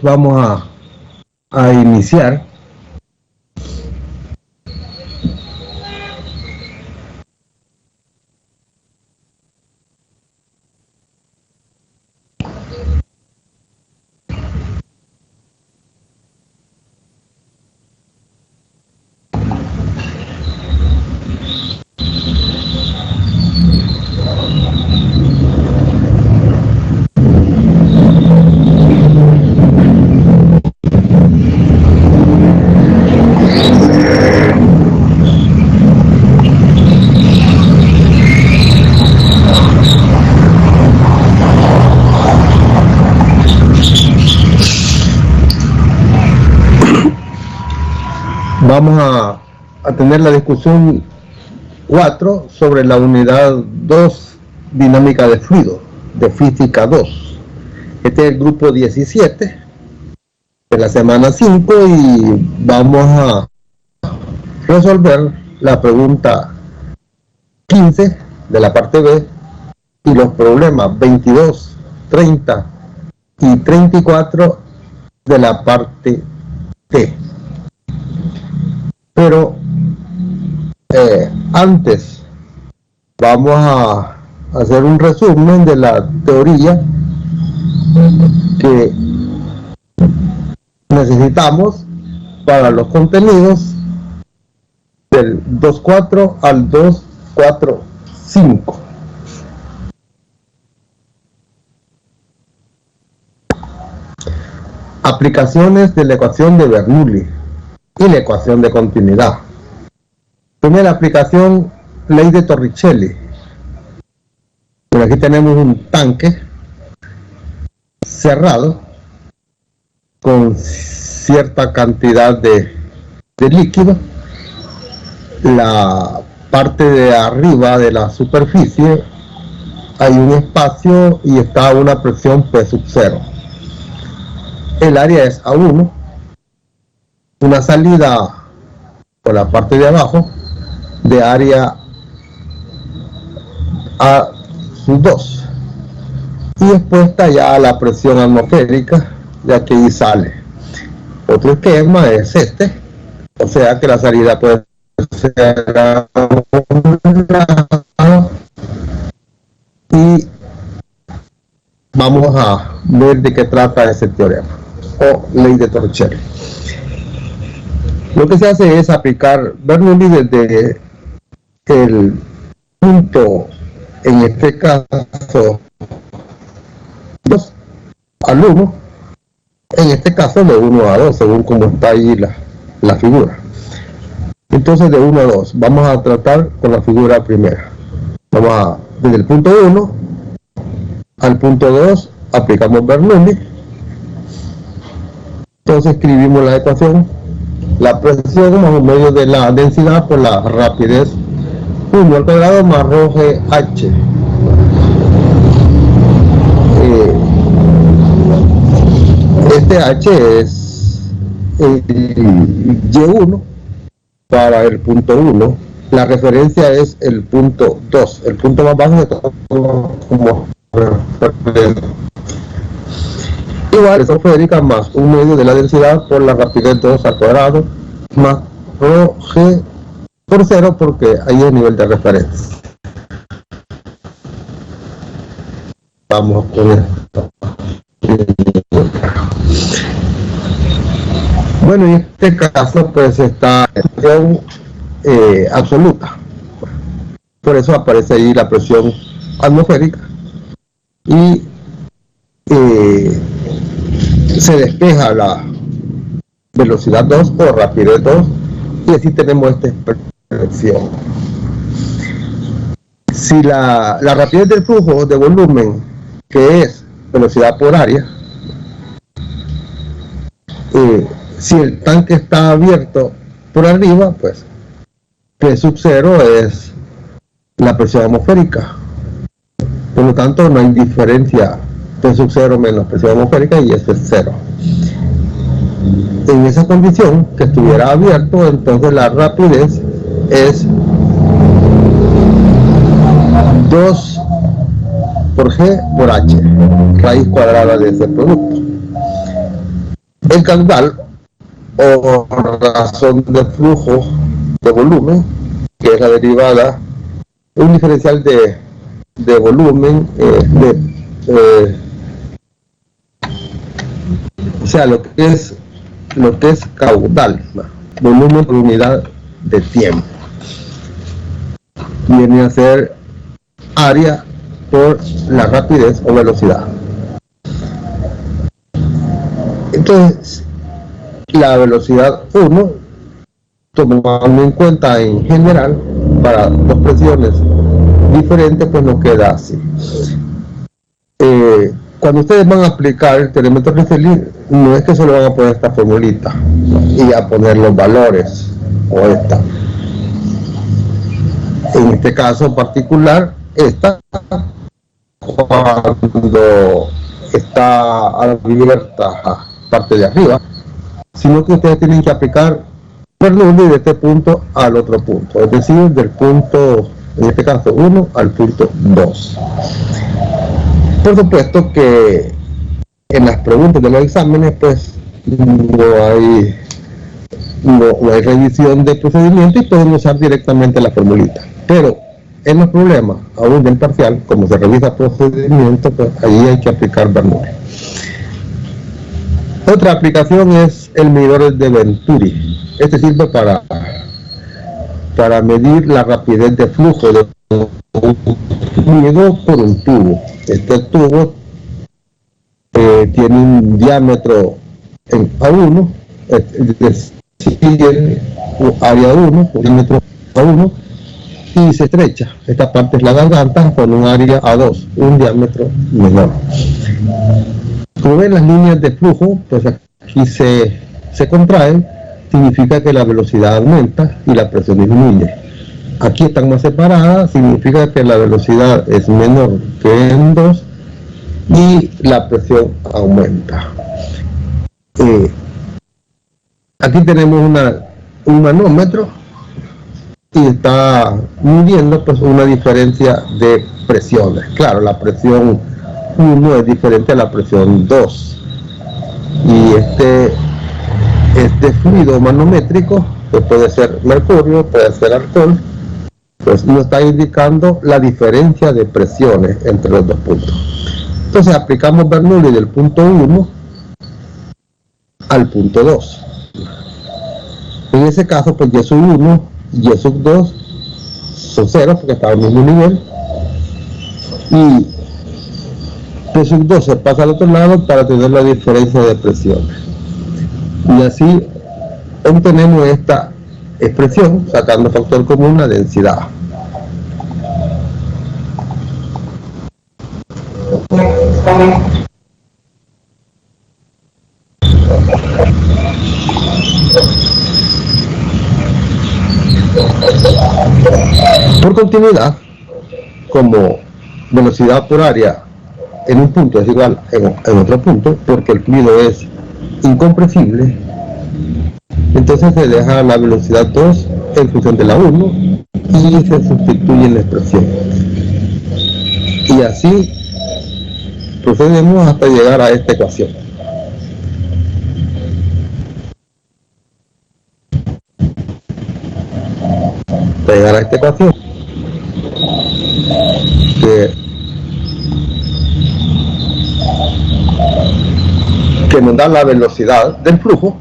vamos a iniciar. Vamos a tener la discusión 4 sobre la unidad 2, dinámica de fluido, de física 2. Este es el grupo 17 de la semana 5 y vamos a resolver la pregunta 15 de la parte B y los problemas 22, 30 y 34 de la parte T. Pero antes vamos a hacer un resumen de la teoría que necesitamos para los contenidos del 2.4 al 2.4.5. Aplicaciones de la ecuación de Bernoulli y la ecuación de continuidad. Primera aplicación, ley de Torricelli. Por aquí tenemos un tanque cerrado con cierta cantidad de líquido. La parte de arriba de la superficie hay un espacio y está a una presión P sub 0. El área es A1. Una salida por la parte de abajo de área A2 y expuesta ya a la presión atmosférica, ya que ahí sale. Otro esquema es este, o sea que la salida puede ser a un lado, y vamos a ver de qué trata ese teorema o ley de Torricelli. Lo que se hace es aplicar Bernoulli desde el punto, en este caso 2 al 1, en este caso de 1 a 2, según como está ahí la figura. Entonces de 1 a 2, vamos a tratar con la figura primera. Desde el punto 1 al punto 2, aplicamos Bernoulli. Entonces escribimos la ecuación. La presión más un medio de la densidad por la rapidez 1 al cuadrado más rho g h. Este h es el y1 para el punto 1. La referencia es el punto 2, el punto más bajo de todo como referencia. Igual es atmosférica más un medio de la densidad por la rapidez 2 al cuadrado más rho g por 0, porque ahí es el nivel de referencia. Vamos con esto. Bueno, en este caso pues está en absoluta. Por eso aparece ahí la presión atmosférica y se despeja la velocidad 2 o rapidez 2 y así tenemos esta expresión. Si la rapidez del flujo de volumen, que es velocidad por área, si el tanque está abierto por arriba, pues P sub 0 es la presión atmosférica. Por lo tanto, no hay diferencia. P sub 0 menos presión atmosférica y eso es 0. En esa condición, que estuviera abierto, entonces la rapidez es 2 por G por H, raíz cuadrada de ese producto. El caudal, o razón de flujo de volumen, que es la derivada, un diferencial de volumen, o sea, lo que es caudal, volumen por unidad de tiempo, viene a ser área por la rapidez o velocidad. Entonces, la velocidad 1, tomando en cuenta en general para dos presiones diferentes, pues nos queda así. Cuando ustedes van a aplicar el teórico de Riccelli, no es que solo van a poner esta formulita y a poner los valores o esta. En este caso particular, esta, cuando está abierta parte de arriba, sino que ustedes tienen que aplicar Bernoulli de este punto al otro punto, es decir, del punto, en este caso 1 al punto 2. Por supuesto que en las preguntas de los exámenes pues no hay revisión de procedimiento y podemos usar directamente la formulita, pero en los problemas aún del parcial, como se revisa procedimiento, pues ahí hay que aplicar Bernoulli. Otra aplicación es el medidor de Venturi. Este sirve para medir la rapidez de flujo de un fluido por un tubo. Este tubo tiene un diámetro en A1, es decir, área 1, un diámetro A1, y se estrecha. Esta parte es la garganta con un área A2, un diámetro menor. Como ven, las líneas de flujo, pues aquí se contraen, significa que la velocidad aumenta y la presión disminuye. Aquí están más separadas, significa que la velocidad es menor que en 2 y la presión aumenta. Aquí tenemos un manómetro y está midiendo pues una diferencia de presiones. Claro, la presión 1 es diferente a la presión 2 y este fluido manométrico, que puede ser mercurio, puede ser alcohol, pues nos está indicando la diferencia de presiones entre los dos puntos. Entonces aplicamos Bernoulli del punto 1 al punto 2. En ese caso, pues Y sub 1 y Y sub 2 son 0 porque están al mismo nivel, y Y sub 2 se pasa al otro lado para tener la diferencia de presiones. Y así obtenemos esta expresión sacando factor común, la densidad. Por continuidad, como velocidad por área en un punto es igual en otro punto, porque el fluido es incompresible, entonces se deja la velocidad 2 en función de la 1 y se sustituye en la expresión. Y así procedemos hasta llegar a esta ecuación. Para llegar a esta ecuación, que nos da la velocidad del flujo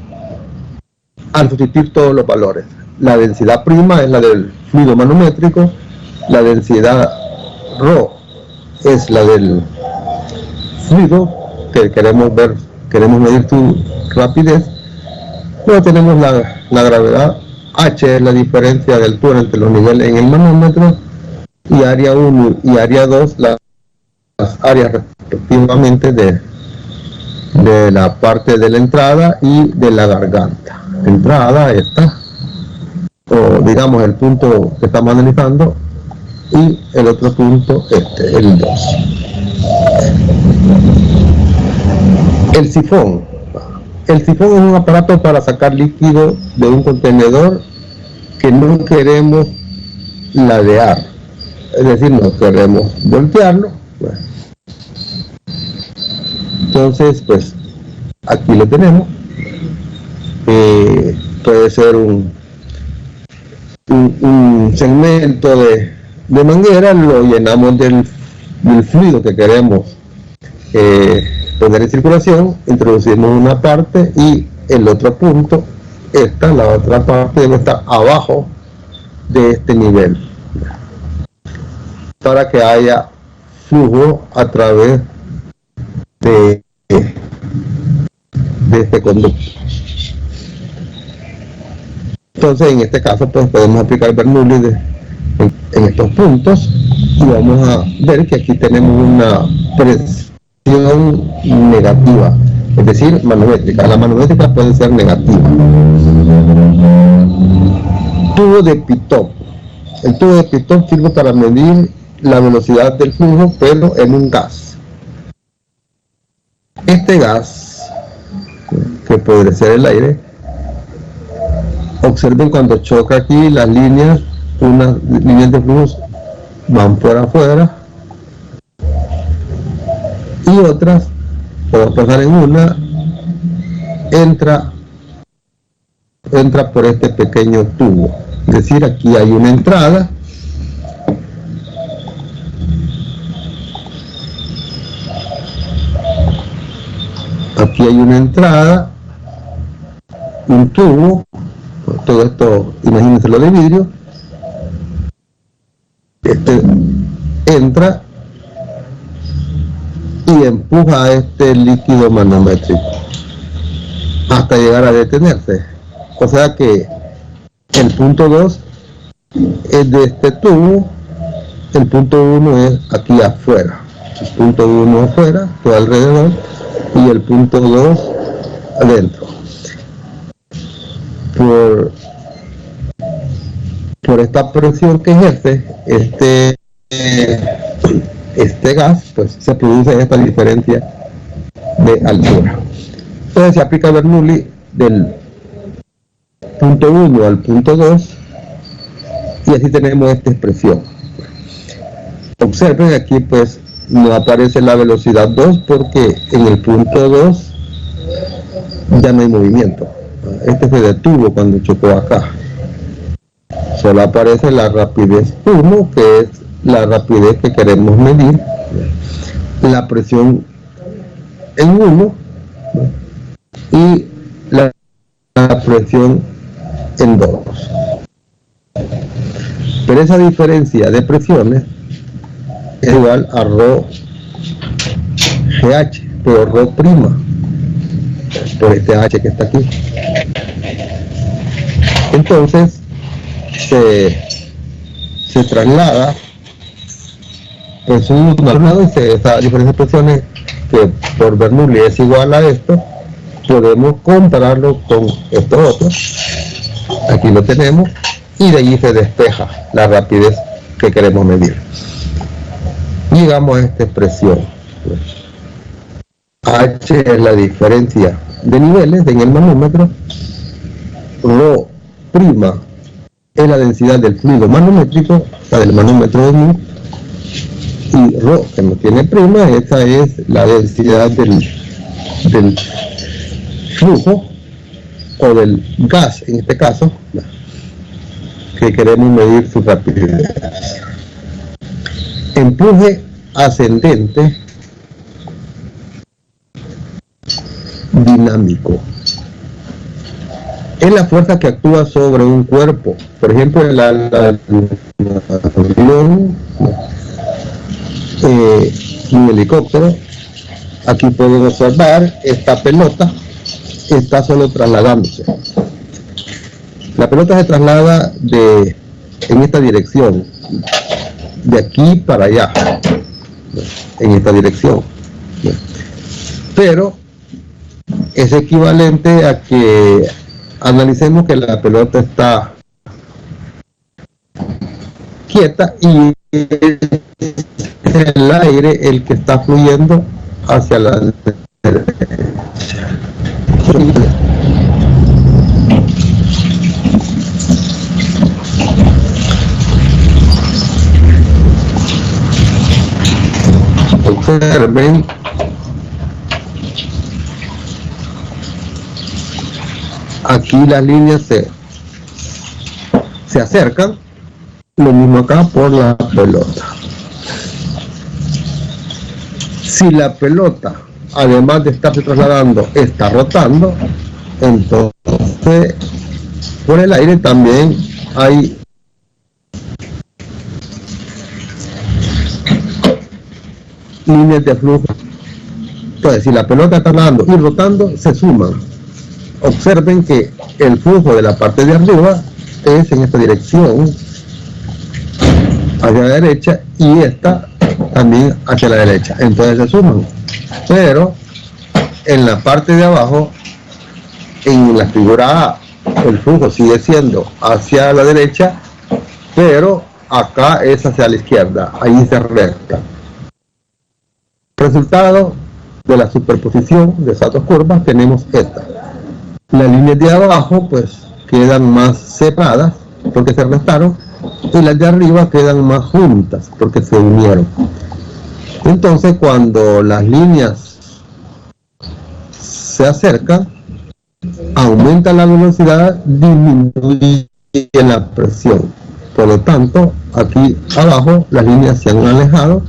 al sustituir todos los valores. La densidad prima es la del fluido manométrico, la densidad ρ es la del fluido que queremos medir su rapidez. Luego tenemos la gravedad, H es la diferencia de altura entre los niveles en el manómetro, y área 1 y área 2 las áreas respectivamente de la parte de la entrada y de la garganta. Entrada esta, o digamos el punto que estamos analizando, y el otro punto el 2. El sifón. El sifón es un aparato para sacar líquido de un contenedor que no queremos ladear, es decir, no queremos voltearlo. Entonces, pues aquí lo tenemos. puede ser un segmento de manguera, lo llenamos del fluido que queremos poner en circulación, introducimos una parte y el otro punto, la otra parte debe estar abajo de este nivel para que haya flujo a través de este conducto. Entonces, en este caso, pues podemos aplicar Bernoulli en estos puntos y vamos a ver que aquí tenemos una presión negativa, es decir, manométrica. La manométrica puede ser negativa. Tubo de Pitot. El tubo de Pitot sirve para medir la velocidad del flujo, pero en un gas. Este gas, que podría ser el aire, observen cuando choca aquí las líneas, unas líneas de flujo van por afuera y otras, podemos pasar en una, entra por este pequeño tubo. Es decir, aquí hay una entrada un tubo, todo esto, imagínense lo de vidrio, entra y empuja a este líquido manométrico hasta llegar a detenerse. O sea que el punto 2 es de este tubo, el punto 1 es aquí afuera, el punto 1 afuera, todo alrededor, y el punto 2 adentro. Por esta presión que ejerce este gas, pues se produce esta diferencia de altura. Entonces se aplica Bernoulli del punto 1 al punto 2 y así tenemos esta expresión. Observen aquí, pues no aparece la velocidad 2 porque en el punto 2 ya no hay movimiento. Este se detuvo cuando chocó acá. Solo aparece la rapidez 1, que es la rapidez que queremos medir, la presión en 1 y la presión en 2. Pero esa diferencia de presiones es igual a ρ GH, pero ρ' por este H que está aquí. Entonces se traslada pues un lado y esa diferencia de presiones que por Bernoulli es igual a esto, podemos compararlo con esto otro. Aquí lo tenemos y de allí se despeja la rapidez que queremos medir. Llegamos a esta expresión. H es la diferencia de niveles en el manómetro, ρ' es la densidad del fluido manométrico, la del manómetro de mí, y ρ, que no tiene prima, esa es la densidad del flujo o del gas, en este caso, que queremos medir su rapidez. Empuje ascendente dinámico es la fuerza que actúa sobre un cuerpo. Por ejemplo, el avión, un helicóptero. Aquí pueden observar esta pelota está solo trasladándose. La pelota se traslada en esta dirección, de aquí para allá, en esta dirección. Pero es equivalente a que analicemos que la pelota está quieta y es el aire el que está fluyendo hacia la derecha. Observen aquí las líneas se acercan, lo mismo acá por la pelota. Si la pelota, además de estarse trasladando, está rotando, entonces por el aire también hay líneas de flujo. Entonces, si la pelota está nadando y rotando, se suman. Observen que el flujo de la parte de arriba es en esta dirección, hacia la derecha, y esta también hacia la derecha. Entonces se suman. Pero en la parte de abajo, en la figura A, el flujo sigue siendo hacia la derecha, pero acá es hacia la izquierda. Ahí se recta. Resultado de la superposición de esas dos curvas tenemos esta. Las líneas de abajo pues quedan más separadas porque se restaron, y las de arriba quedan más juntas porque se unieron. Entonces, cuando las líneas se acercan, aumenta la velocidad, disminuye la presión. Por lo tanto, aquí abajo las líneas se han alejado.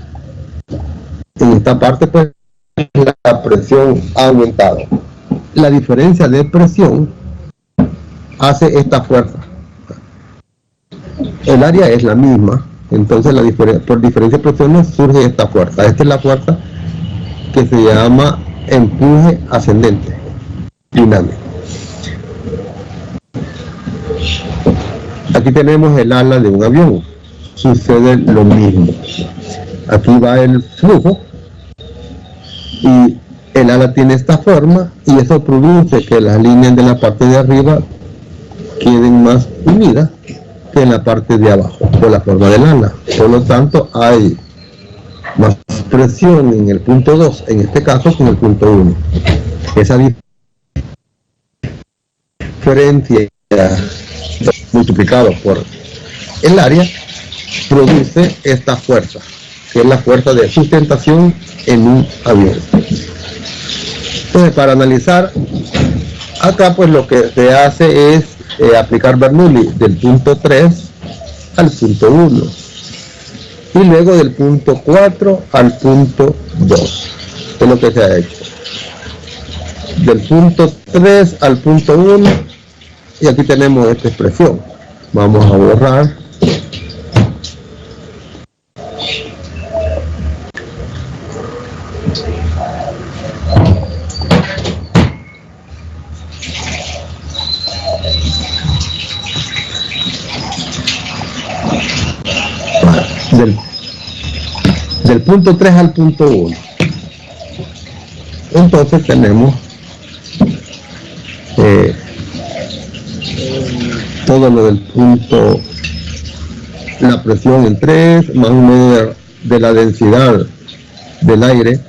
En esta parte pues la presión ha aumentado. La diferencia de presión hace esta fuerza. El área es la misma, entonces por diferencia de presiones surge esta fuerza. Esta es la fuerza que se llama empuje ascendente dinámico. Aquí tenemos el ala de un avión. Sucede lo mismo. Aquí va el flujo y el ala tiene esta forma, y eso produce que las líneas de la parte de arriba queden más unidas que en la parte de abajo por la forma del ala. Por lo tanto, hay más presión en el punto 2, en este caso, que en el punto 1. Esa diferencia multiplicado por el área produce esta fuerza, que es la fuerza de sustentación en un avión. Entonces, para analizar acá, pues lo que se hace es aplicar Bernoulli del punto 3 al punto 1, y luego del punto 4 al punto 2. Es lo que se ha hecho. Del punto 3 al punto 1, y aquí tenemos esta expresión. Vamos a borrar. Del punto 3 al punto 1. Entonces tenemos todo lo del punto, la presión en 3, más un medio de la densidad del aire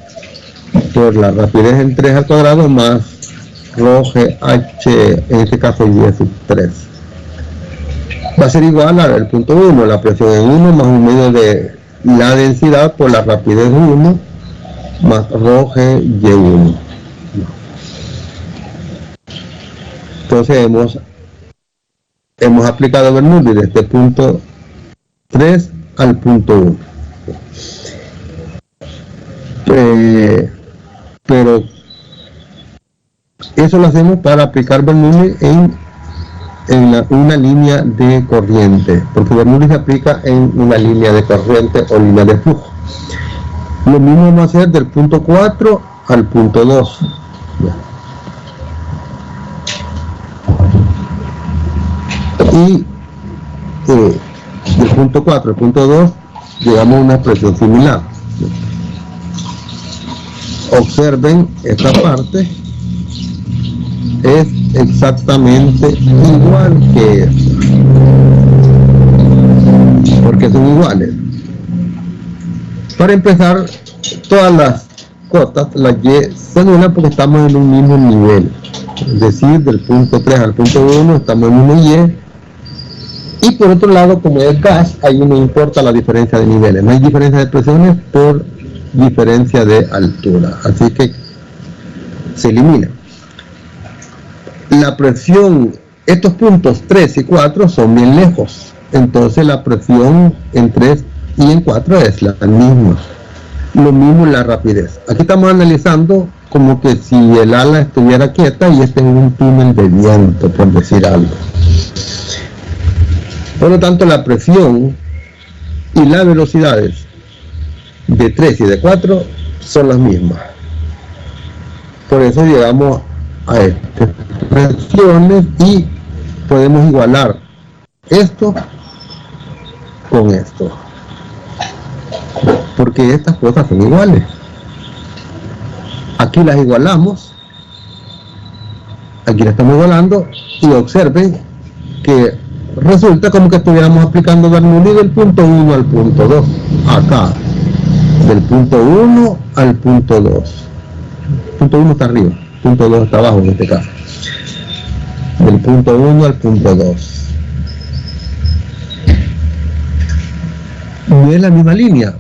por la rapidez en 3 al cuadrado, más rho GH, en este caso 10 sub 3. Va a ser igual al punto 1, la presión en 1 más un medio de la densidad por la rapidez 1 más rho G1. Entonces hemos aplicado Bernoulli desde este punto 3 al punto 1. Pero eso lo hacemos para aplicar Bernoulli en una línea de corriente, porque Bernoulli se aplica en una línea de corriente o línea de flujo. Lo mismo vamos a hacer del punto 4 al punto 2. Y del punto 4 al punto 2 llegamos a una expresión similar. Observen esta parte, es exactamente igual que esta, porque son iguales. Para empezar, todas las cotas, las Y, son una porque estamos en un mismo nivel. Es decir, del punto 3 al punto 1 estamos en una Y. Y por otro lado, como es gas, ahí no importa la diferencia de niveles. No hay diferencia de presiones por diferencia de altura. Así que se elimina. la presión, estos puntos 3 y 4 son bien lejos, entonces la presión en 3 y en 4 es la misma. Lo mismo la rapidez. Aquí estamos analizando como que si el ala estuviera quieta y este es un túnel de viento, por decir algo. Por lo tanto, la presión y las velocidades de 3 y de 4 son las mismas. Por eso llegamos a estas presiones y podemos igualar esto con esto, porque estas cosas son iguales. Aquí las igualamos, aquí las estamos igualando, y observen que resulta como que estuviéramos aplicando Bernoulli del punto 1 al punto 2, acá, del punto 1 al punto 2. Punto 1 está arriba, punto 2 está abajo en este caso. Del punto 1 al punto 2. No es la misma línea,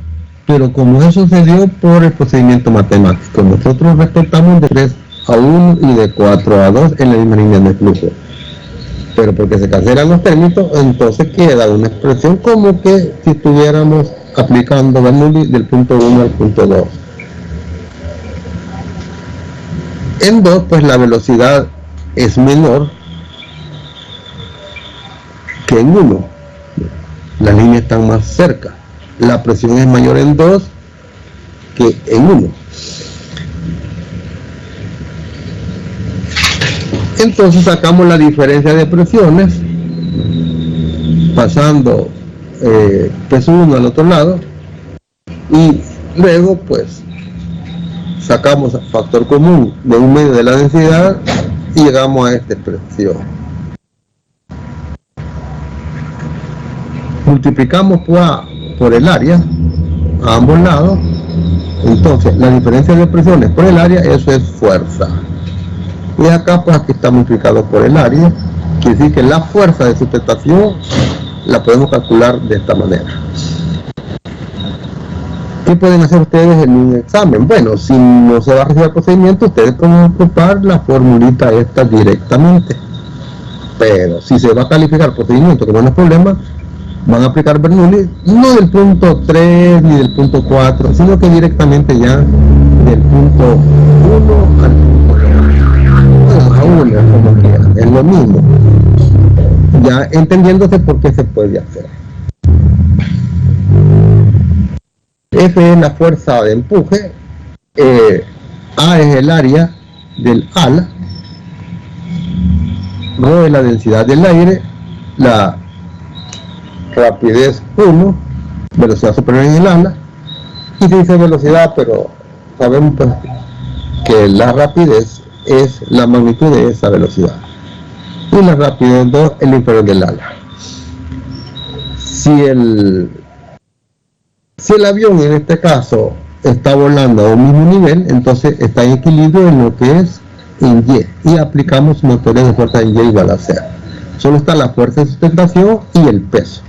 pero como eso se dio por el procedimiento matemático, nosotros respetamos de 3 a 1 y de 4 a 2 en la misma línea de flujo. Pero porque se cancelan los términos, entonces queda una expresión como que si estuviéramos aplicando Bernoulli del punto 1 al punto 2. En 2, pues la velocidad es menor que en 1. Las líneas están más cerca. La presión es mayor en 2 que en 1. Entonces sacamos la diferencia de presiones pasando peso 1 al otro lado, y luego pues sacamos factor común de 1/2 de la densidad y llegamos a esta expresión. Multiplicamos por el área a ambos lados, entonces la diferencia de presiones por el área, eso es fuerza. Y acá pues aquí está multiplicado por el área, quiere decir que la fuerza de sustentación la podemos calcular de esta manera. ¿Qué pueden hacer ustedes en un examen? Bueno, si no se va a recibir el procedimiento, ustedes pueden ocupar la formulita esta directamente. Pero si se va a calificar el procedimiento, como no es problema, van a aplicar Bernoulli no del punto 3 ni del punto 4, sino que directamente ya del punto 1 al punto 2. A 1, como quieran, es lo mismo. Ya entendiéndose por qué se puede hacer. F es la fuerza de empuje, A es el área del ala, Rho es la densidad del aire, la rapidez 1, velocidad superior en el ala, y se dice velocidad, pero sabemos pues que la rapidez es la magnitud de esa velocidad, y la rapidez 2 es el inferior del ala. Si el avión en este caso está volando a un mismo nivel, entonces está en equilibrio en lo que es en Y, y aplicamos una teoría de fuerza en Y igual a 0. Solo está la fuerza de sustentación y el peso.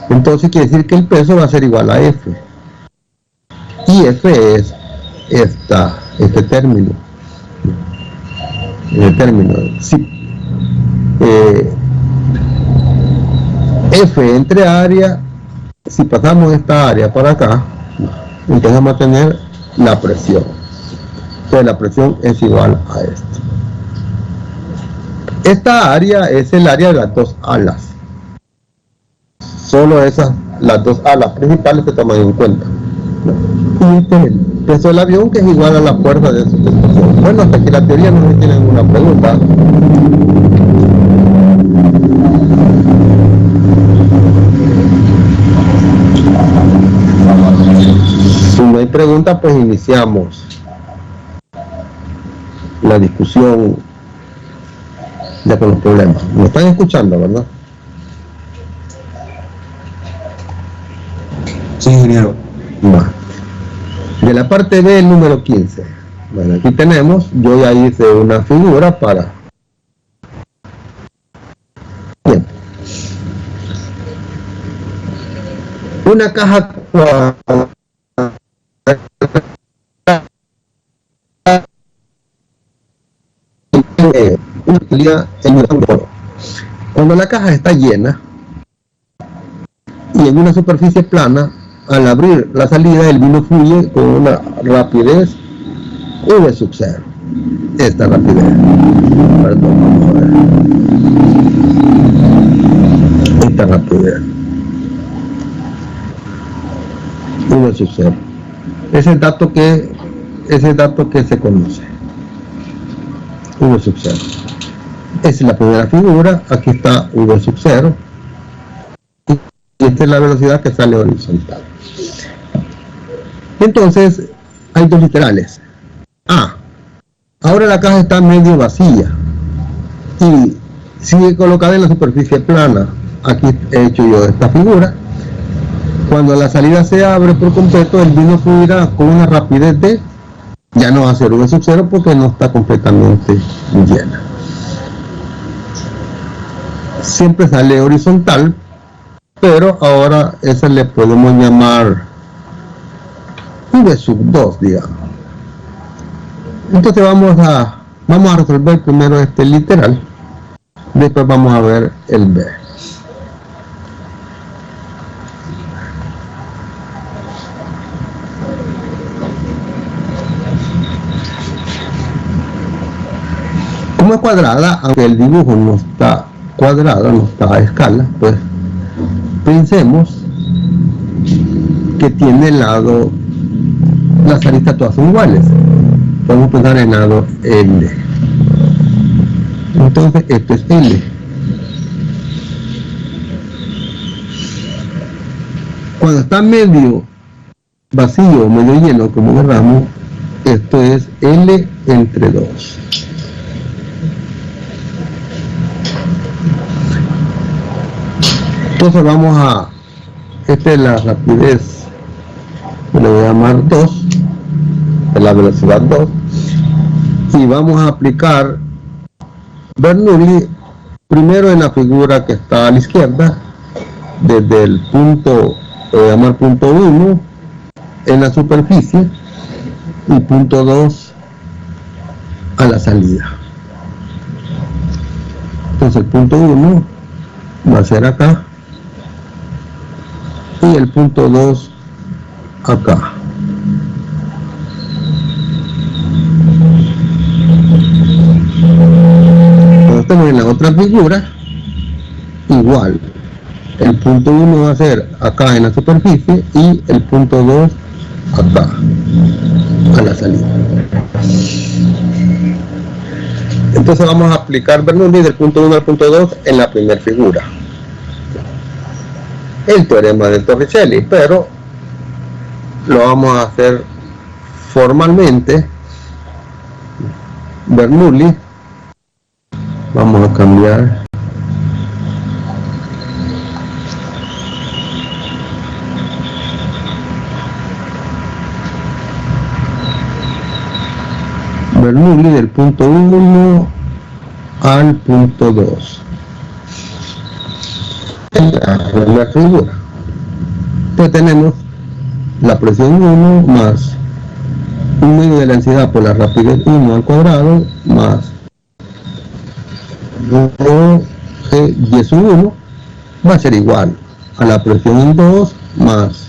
Entonces quiere decir que el peso va a ser igual a F. Y F es este término. El término, sí. F entre área, si pasamos esta área para acá, entonces vamos a tener la presión. Entonces la presión es igual a esto. Esta área es el área de las dos alas. Solo las dos alas principales se toman en cuenta. Y este es el peso del avión, que es igual a la fuerza de sustentación. Bueno, hasta aquí la teoría. No sé si tienen alguna pregunta. Si no hay pregunta, pues iniciamos la discusión ya con los problemas. ¿Me están escuchando, verdad? Sí, ingeniero. Va. De la parte B, el número 15. Bueno, aquí tenemos, yo ya hice una figura para... Bien. Una caja cuadrada una salida en un foro. Cuando la caja está llena y en una superficie plana, al abrir la salida el vino fluye con una rapidez V sub 0. Esta rapidez. Perdón, vamos a ver. Esta rapidez. V sub 0. Es el dato que se conoce. V sub 0. Esa es la primera figura. Aquí está V sub 0. Y esta es la velocidad que sale horizontal. Entonces, hay dos literales. Ahora la caja está medio vacía y sigue colocada en la superficie plana. Aquí he hecho yo esta figura. Cuando la salida se abre por completo, el vino fluirá con una rapidez de, ya no va a ser V sub 0 porque no está completamente llena. Siempre sale horizontal, pero ahora ese le podemos llamar V sub 2, digamos. Entonces vamos a resolver primero este literal, después vamos a ver el B. Como es cuadrada, aunque el dibujo no está cuadrado, no está a escala, pues pensemos que tiene el lado, las aristas todas son iguales. Podemos pensar en lado L. Entonces esto es L. Cuando está medio vacío, medio lleno, como queramos, esto es L entre 2. Entonces vamos a, esta es la rapidez, le voy a llamar 2, es la velocidad 2, y vamos a aplicar Bernoulli primero en la figura que está a la izquierda, desde el punto, le voy a llamar punto 1 en la superficie y punto 2 a la salida. Entonces el punto 1 va a ser acá y el punto 2 acá. Cuando estamos en la otra figura, igual, el punto 1 va a ser acá en la superficie y el punto 2 acá a la salida. Entonces vamos a aplicar Bernoulli del punto 1 al punto 2 en la primera figura, el teorema de Torricelli, pero lo vamos a hacer formalmente. Bernoulli, vamos a cambiar Bernoulli del punto 1 al punto 2 en la primera figura. Entonces tenemos la presión 1 más 1 medio de la densidad por la rapidez 1 al cuadrado más rho g y sub 1 va a ser igual a la presión 2 más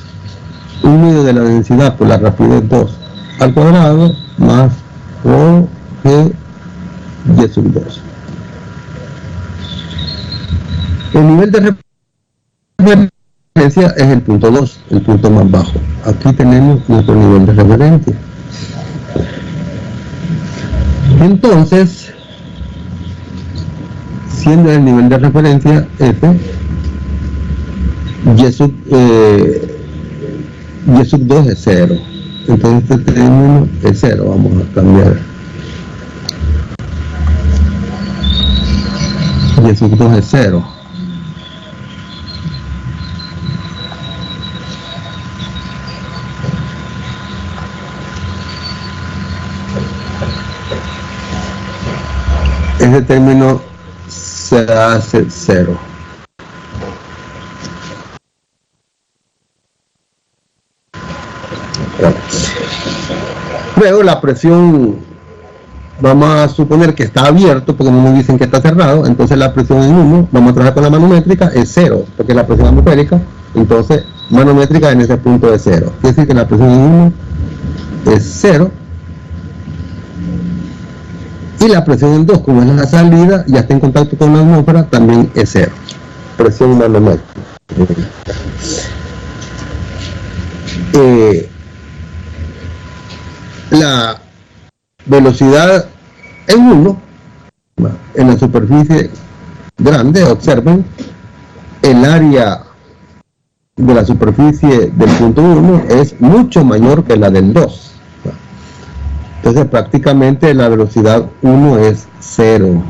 1 medio de la densidad por la rapidez 2 al cuadrado más rho g y sub 2. El nivel de referencia es el punto 2, el punto más bajo. Aquí tenemos nuestro nivel de referencia. Entonces, siendo el nivel de referencia F, y sub 2 es 0. Entonces este término es 0. Vamos a cambiar. Y sub 2 es 0. Ese término se hace 0. Luego la presión vamos a suponer que está abierto porque no nos dicen que está cerrado, entonces la presión en 1, vamos a trabajar con la manométrica, es 0, porque es la presión atmosférica, entonces manométrica en ese punto es 0. Quiere decir que la presión en 1 es 0, y la presión en 2, como es la salida, ya está en contacto con la atmósfera, también es 0. Presión manométrica. La velocidad en 1, en la superficie grande, observen, el área de la superficie del punto 1 es mucho mayor que la del 2. Entonces prácticamente la velocidad 1 es 0.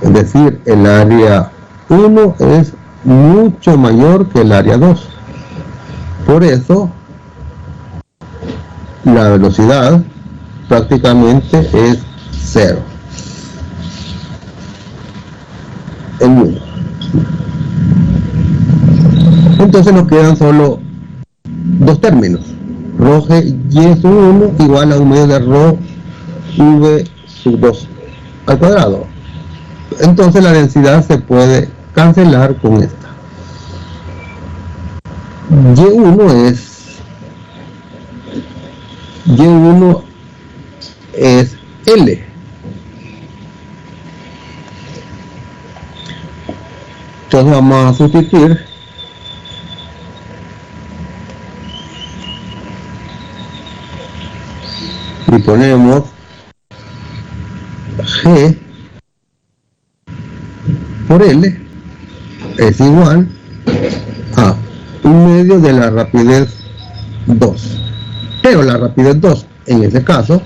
Es decir, el área 1 es mucho mayor que el área 2. Por eso la velocidad prácticamente es 0 en 1. Entonces nos quedan solo dos términos: rho g y sub 1 igual a 1 medio de rho v sub 2 al cuadrado. Entonces la densidad se puede cancelar con esta. Y1 es L. Entonces vamos a sustituir y ponemos G por L es igual a 1 medio de la rapidez 2. Pero la rapidez 2 en ese caso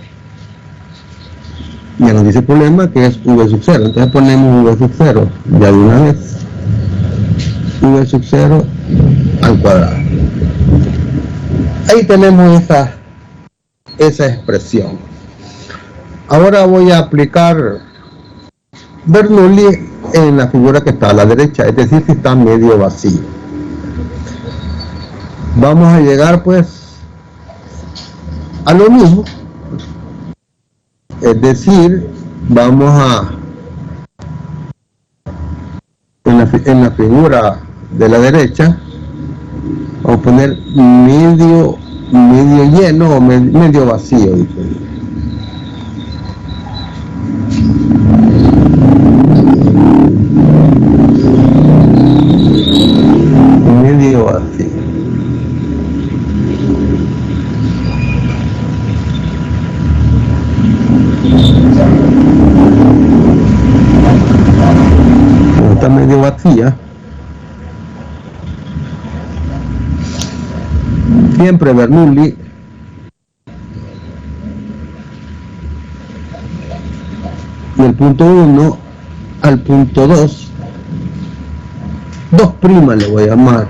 ya nos dice el problema que es v sub 0. Entonces ponemos v sub 0 ya de una vez, v sub 0 al cuadrado. Ahí tenemos esa expresión. Ahora voy a aplicar Bernoulli en la figura que está a la derecha, es decir, si está medio vacío. Vamos a llegar pues a lo mismo, es decir, vamos a en la figura de la derecha vamos a poner medio lleno o medio vacío, medio vacío. Está medio vacía. Siempre Bernoulli del punto 1 al punto 2 prima le voy a llamar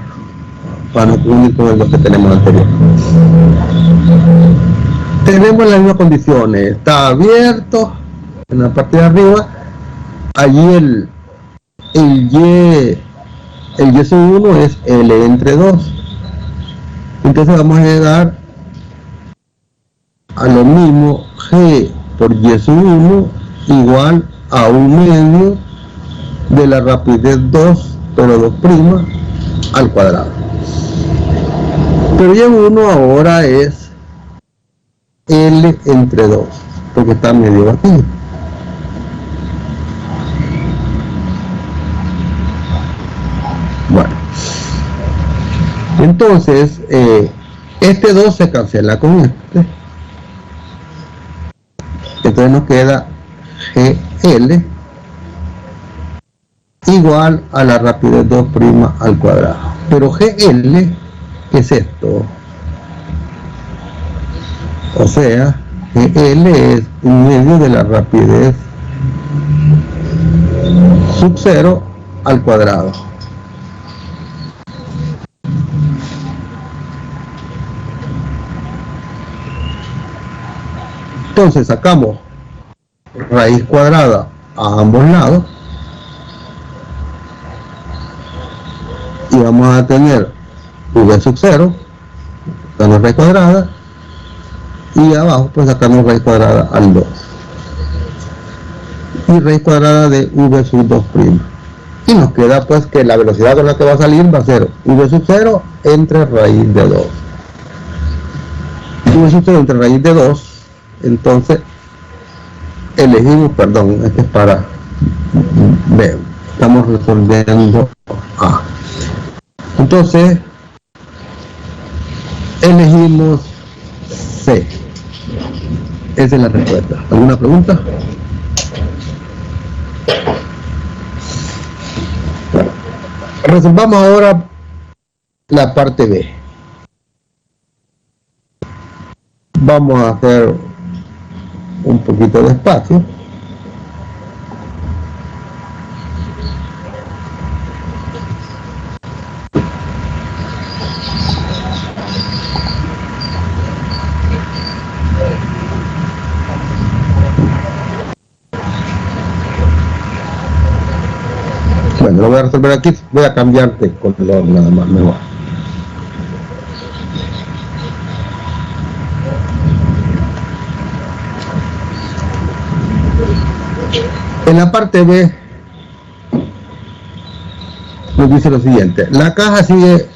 para no confundir con lo que tenemos anterior. Tenemos las mismas condiciones, está abierto en la parte de arriba, allí el y sub 1 es L entre 2. Entonces vamos a llegar a lo mismo, G por y sub 1 igual a 1 medio de la rapidez 2, pero 2 prima al cuadrado. Pero y1 ahora es L entre 2, porque está medio vacío. Bueno, entonces este 2 se cancela con este, entonces nos queda GL igual a la rapidez 2 prima al cuadrado. Pero GL, ¿qué es esto? O sea, GL es 1 medio de la rapidez sub 0 al cuadrado. Entonces sacamos raíz cuadrada a ambos lados y vamos a tener v sub 0, la raíz cuadrada, y abajo pues sacamos raíz cuadrada al 2 y raíz cuadrada de v sub 2'. Y nos queda pues que la velocidad con la que va a salir va a ser v sub 0 entre raíz de 2. V sub 0 entre raíz de 2, entonces elegimos, perdón, este es para B, estamos resolviendo A. Entonces elegimos C. Esa es la respuesta. ¿Alguna pregunta? Resolvamos ahora la parte B. Vamos a hacer un poquito de espacio. Bueno, lo voy a resolver aquí, voy a cambiar de color nada más, mejor. En la parte B nos dice lo siguiente: la caja sigue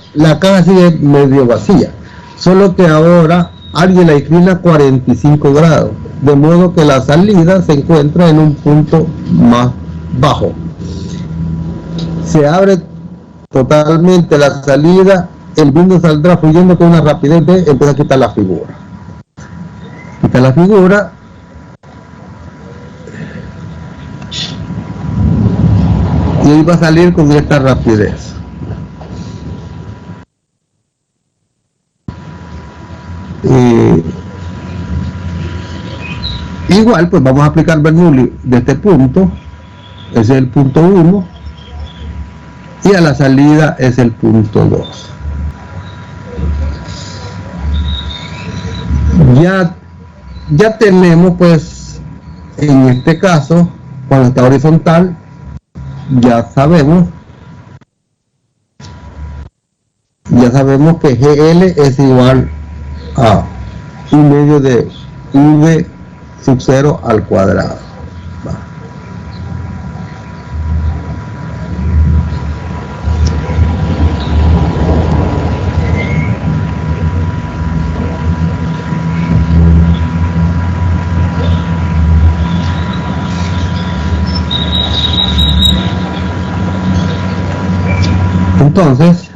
medio vacía, solo que ahora alguien la inclina 45 grados, de modo que la salida se encuentra en un punto más bajo. Se abre totalmente la salida, el viento saldrá fluyendo con una rapidez de, entonces aquí está la figura. Aquí está la figura. Y hoy va a salir con esta rapidez. Igual, pues vamos a aplicar Bernoulli de este punto, ese es el punto 1, y a la salida es el punto 2. Ya tenemos, pues, en este caso, cuando está horizontal, ya sabemos que GL es igual a 1/2 de V sub 0 al cuadrado. Entonces,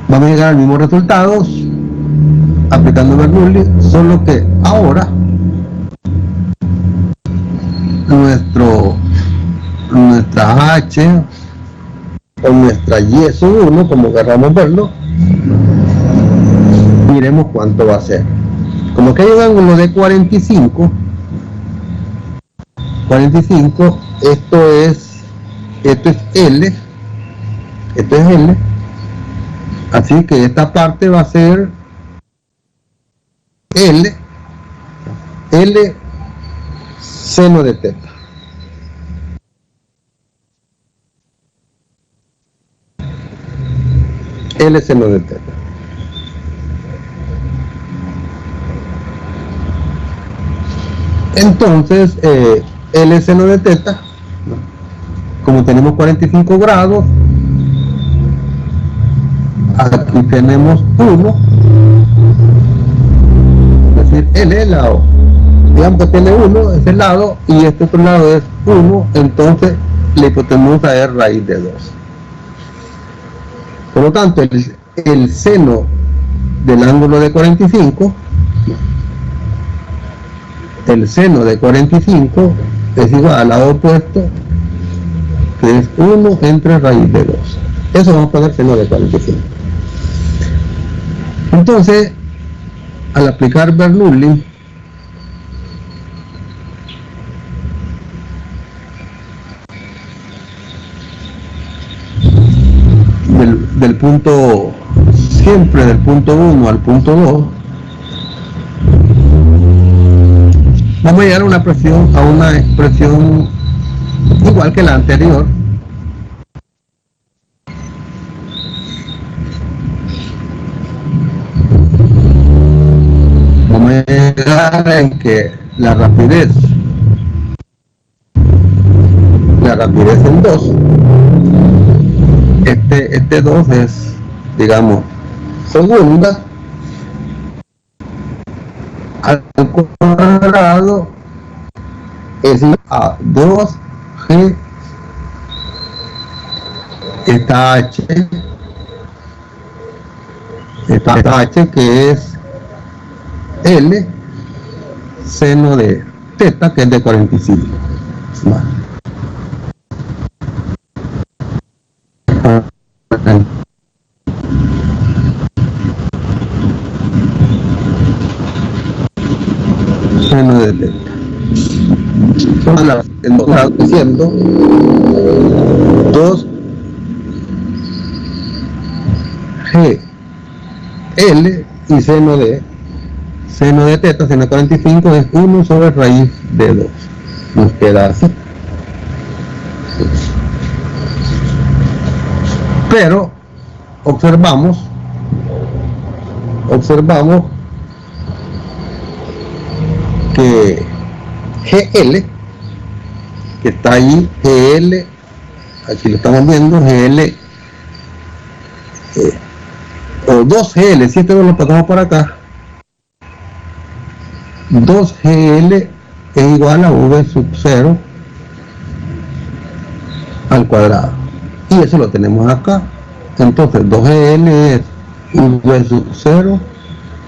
vamos a llegar al mismo resultado aplicando Bernoulli, solo que ahora nuestra H o nuestra Y sub 1, como queramos verlo, miremos cuánto va a ser. Como que hay un ángulo de 45, esto es L, así que esta parte va a ser L seno de teta. L seno de teta. Entonces, L seno de teta, como tenemos 45 grados, aquí tenemos 1, es decir, L lado, digamos que tiene 1, ese lado, y este otro lado es 1, entonces la hipotenusa es raíz de 2. Por lo tanto, el seno del ángulo de 45, el seno de 45 es igual al lado opuesto, que es 1 entre raíz de 2. Eso vamos a poner seno de 45. Entonces, al aplicar Bernoulli, del punto, siempre del punto 1 al punto 2, vamos a llegar a una expresión igual que la anterior, quedar en que la rapidez en 2, este 2 es, digamos, segunda al cuadrado es igual a 2G esta H que es L seno de teta, que es de 45. Seno de teta. Diciendo 2 G L y seno de teta, seno de 45 es 1 sobre raíz de 2. Nos queda así. Pero observamos que GL, que está ahí, GL, aquí lo estamos viendo, GL, o 2GL, si este lo pasamos por acá, 2GL es igual a V sub 0 al cuadrado, y eso lo tenemos acá. Entonces 2GL es V sub 0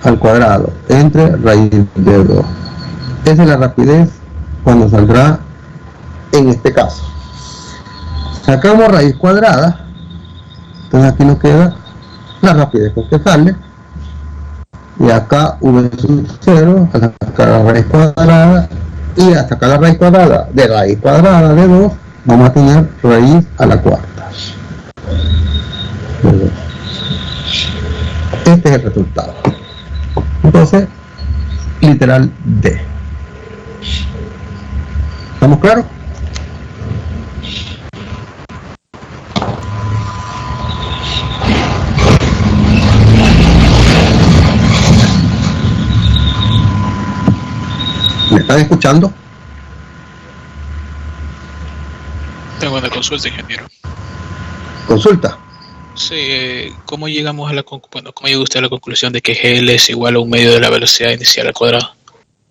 al cuadrado entre raíz de 2. Esa es la rapidez cuando saldrá en este caso. Sacamos raíz cuadrada, entonces aquí nos queda la rapidez con que sale, y acá V sub 0, a sacar la raíz cuadrada, y a sacar la raíz cuadrada de raíz cuadrada de 2, vamos a tener raíz a la cuarta. Este es el resultado. Entonces, literal D. ¿Estamos claros? ¿Me están escuchando? Tengo una consulta, ingeniero. Consulta. Sí, ¿cómo llegamos a ¿cómo llegó usted a la conclusión de que GL es igual a un medio de la velocidad inicial al cuadrado?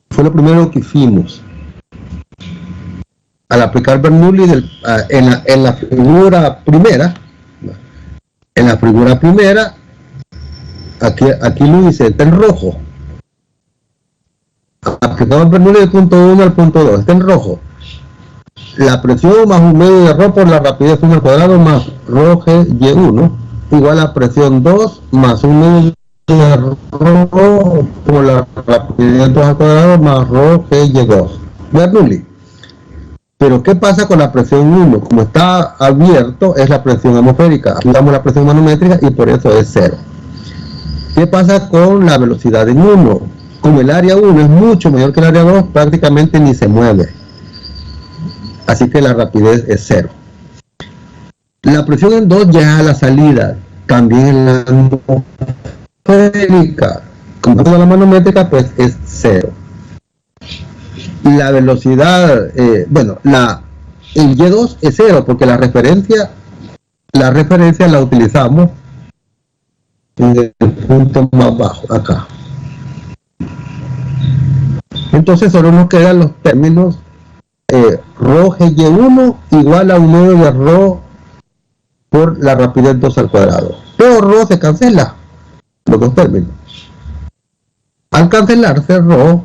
Fue lo primero que hicimos. Al aplicar Bernoulli en la figura primera, aquí lo hice, está en rojo. Aplicamos Bernoulli del punto 1 al punto 2, está en rojo. La presión más un medio de ρ por la rapidez 1 al cuadrado más ρ g y1 igual a presión 2 más un medio de ρ por la rapidez 2 al cuadrado más ρ g y2. Bernoulli. Pero ¿qué pasa con la presión 1? Como está abierto, es la presión atmosférica. Aquí damos la presión manométrica y por eso es 0. ¿Qué pasa con la velocidad en 1? Como el área 1 es mucho mayor que el área 2, prácticamente ni se mueve. Así que la rapidez es 0. La presión en 2 ya es a la salida. También en la atmosférica, como toda la manométrica, pues es 0. La velocidad, el Y2 es 0 porque la referencia la utilizamos en el punto más bajo, acá. Entonces solo nos quedan los términos ρ g y1 igual a un medio de ρ por la rapidez 2 al cuadrado. Pero ρ se cancela, los dos términos. Al cancelarse ρ,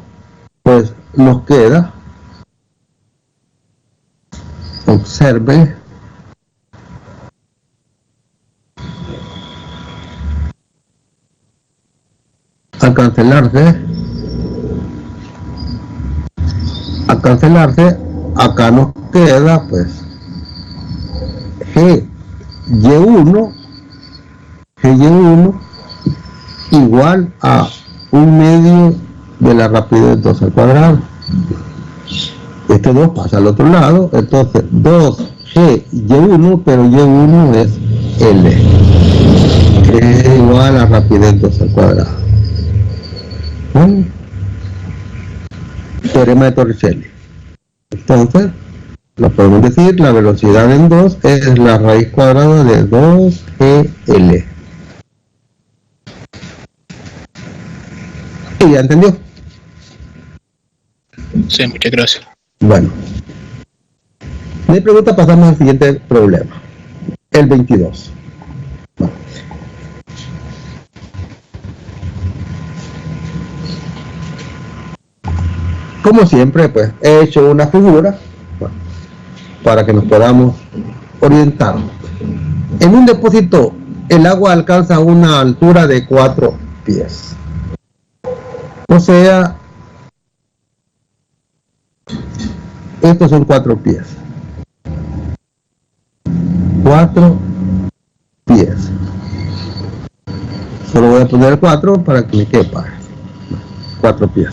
pues nos queda, observe, al cancelarse, acá nos queda pues G y1 igual a un medio de la rapidez 2 al cuadrado. Este 2 pasa al otro lado, entonces 2G y1, pero y1 es L, que es igual a rapidez 2 al cuadrado. teorema de Torricelli. Entonces, lo podemos decir, la velocidad en 2 es la raíz cuadrada de 2GL. ¿Y ya entendió? Sí, muchas gracias. Bueno. No hay pregunta, pasamos al siguiente problema. El 22. Bueno. Como siempre, pues, he hecho una figura, bueno, para que nos podamos orientar. En un depósito, el agua alcanza una altura de 4 pies. O sea, estos son 4 pies. 4 pies. Solo voy a poner 4 para que me quepa. 4 pies.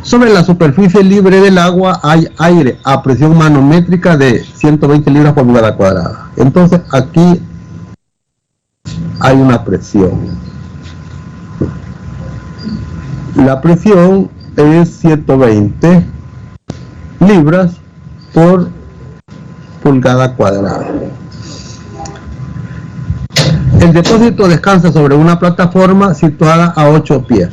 Sobre la superficie libre del agua hay aire a presión manométrica de 120 libras por pulgada cuadrada. Entonces aquí hay una presión. La presión es 120 libras por pulgada cuadrada. El depósito descansa sobre una plataforma situada a 8 pies.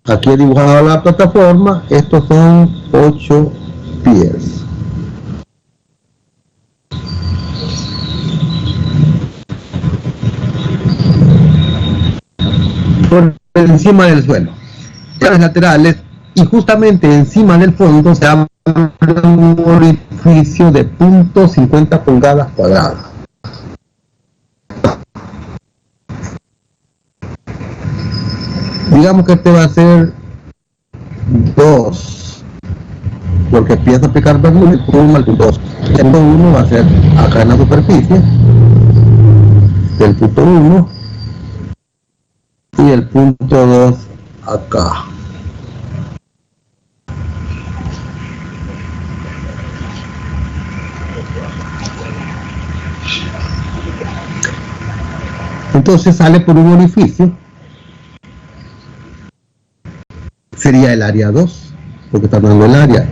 Aquí he dibujado la plataforma, estos son 8 pies. Por encima del suelo. Las laterales y justamente encima del fondo se abre un orificio de 0.50 pulgadas cuadradas. Digamos que este va a ser 2, porque empieza a aplicar Bernoulli por 1 al 2. El punto 1 va a ser acá en la superficie, el punto 1 y el punto 2 acá. Entonces sale por un orificio, sería el área 2, porque está dando el área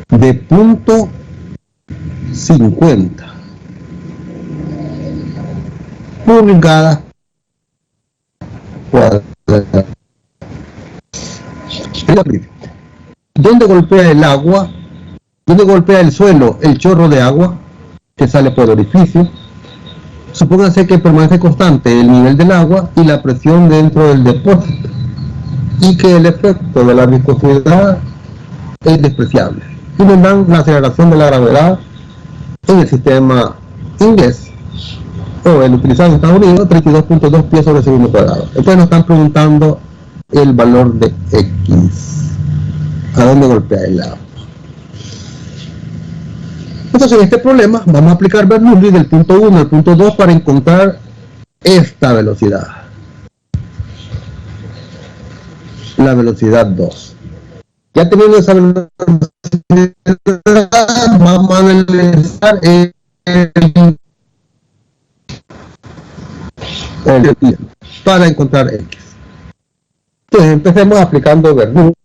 de 0.50 pulgadas cuadradas. ¿Dónde golpea el agua? ¿Dónde golpea el suelo el chorro de agua que sale por el orificio? Supóngase que permanece constante el nivel del agua y la presión dentro del depósito, y que el efecto de la viscosidad es despreciable. Y nos dan la aceleración de la gravedad en el sistema inglés, o el utilizado en Estados Unidos, 32.2 pies sobre segundo cuadrado. Entonces nos están preguntando el valor de X. ¿A dónde golpea el agua? Entonces en este problema vamos a aplicar Bernoulli del punto 1 al punto 2 para encontrar esta velocidad. La velocidad 2. Ya teniendo esa velocidad, vamos a analizar el para encontrar X. Entonces empecemos aplicando Bernoulli.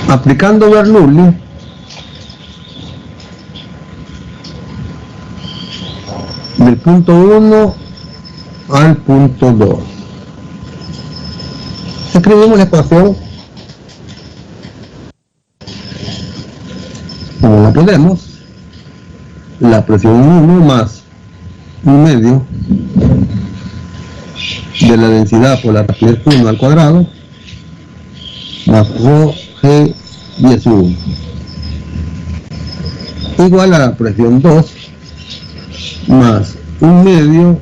Aplicando Bernoulli, del punto 1 al punto 2. Escribimos la ecuación como la podemos. La presión 1 más 1/2 de la densidad por la rapidez 1 al cuadrado más rho G 10 igual a la presión 2 más 1/2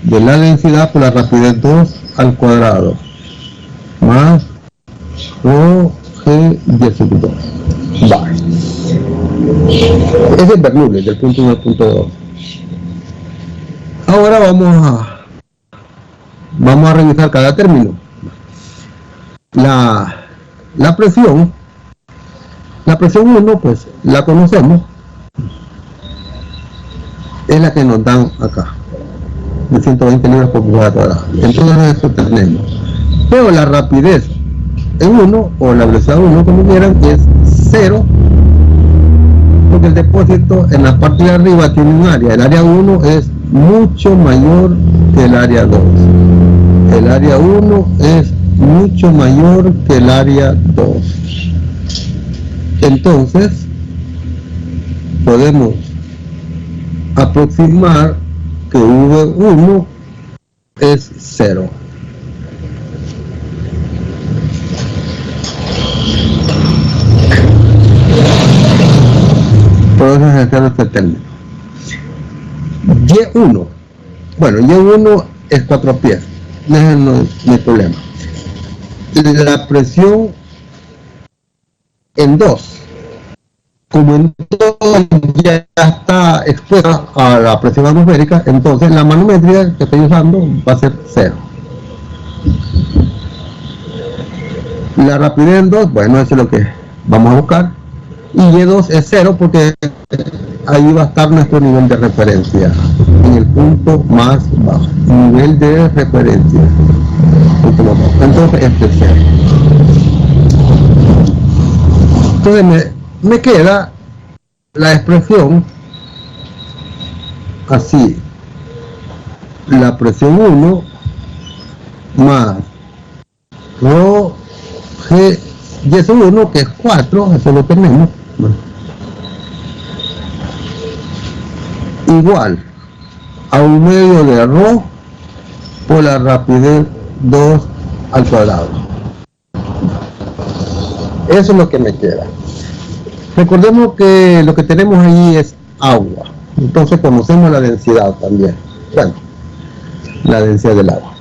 de la densidad por la rapidez 2 al cuadrado más rho G 10 bar. Ese es Bernoulli del punto 1 al punto 2. Ahora vamos a revisar cada término. La la presión 1, pues la conocemos, es la que nos dan acá, de 120 libras por pulgada cuadrada. Entonces eso tenemos. Pero la rapidez en 1, o la velocidad 1, como quieran, es 0, porque el depósito en la parte de arriba tiene un área. El área 1 es mucho mayor que el área 2. El área 1 es mucho mayor que el área 2. Entonces podemos aproximar que V1 es 0. Por eso es este término. Y1, bueno, Y1 es 4 pies, no hay problema. La presión en 2, como en 2 ya está expuesta a la presión atmosférica, entonces la manométrica que estoy usando va a ser 0. La rapidez en 2, bueno, eso es lo que vamos a buscar. Y Y2 es 0 porque ahí va a estar nuestro nivel de referencia, en el punto más bajo, nivel de referencia, entonces este es 0. Entonces me queda la expresión así: la presión 1 más rho g y eso 1, que es 4, eso lo tenemos, igual a 1/2 de rho por la rapidez 2 al cuadrado. Eso es lo que me queda. Recordemos que lo que tenemos ahí es agua, entonces conocemos la densidad también. Bueno, la densidad del agua.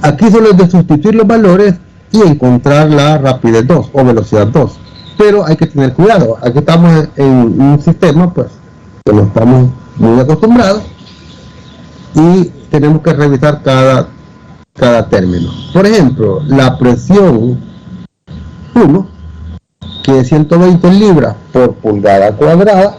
Aquí solo es de sustituir los valores y encontrar la rapidez 2 o velocidad 2, pero hay que tener cuidado. Aquí estamos en un sistema pues que no estamos muy acostumbrados y tenemos que revisar cada término. Por ejemplo, la presión 1, que es 120 libras por pulgada cuadrada,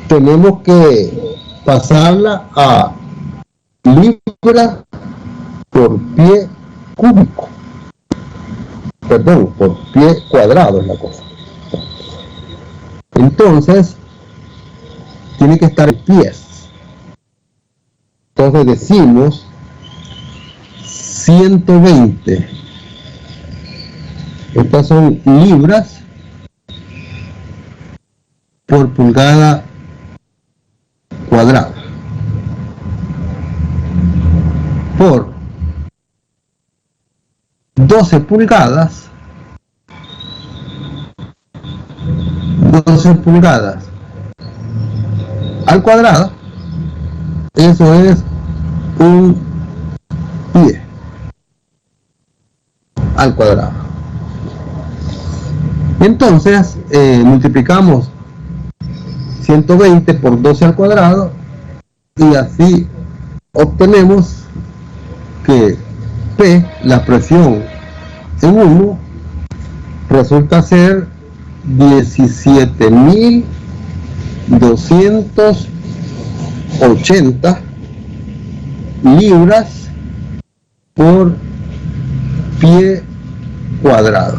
tenemos que pasarla a libras por pie cúbico, perdón, por pie cuadrado es la cosa. Entonces tiene que estar en pies. Entonces decimos 120, estas son libras por pulgada cuadrada por 12 pulgadas al cuadrado, eso es un pie al cuadrado. Entonces multiplicamos 120 por 12 al cuadrado y así obtenemos que P, la presión en 1, resulta ser 17.280 libras por pie cuadrado.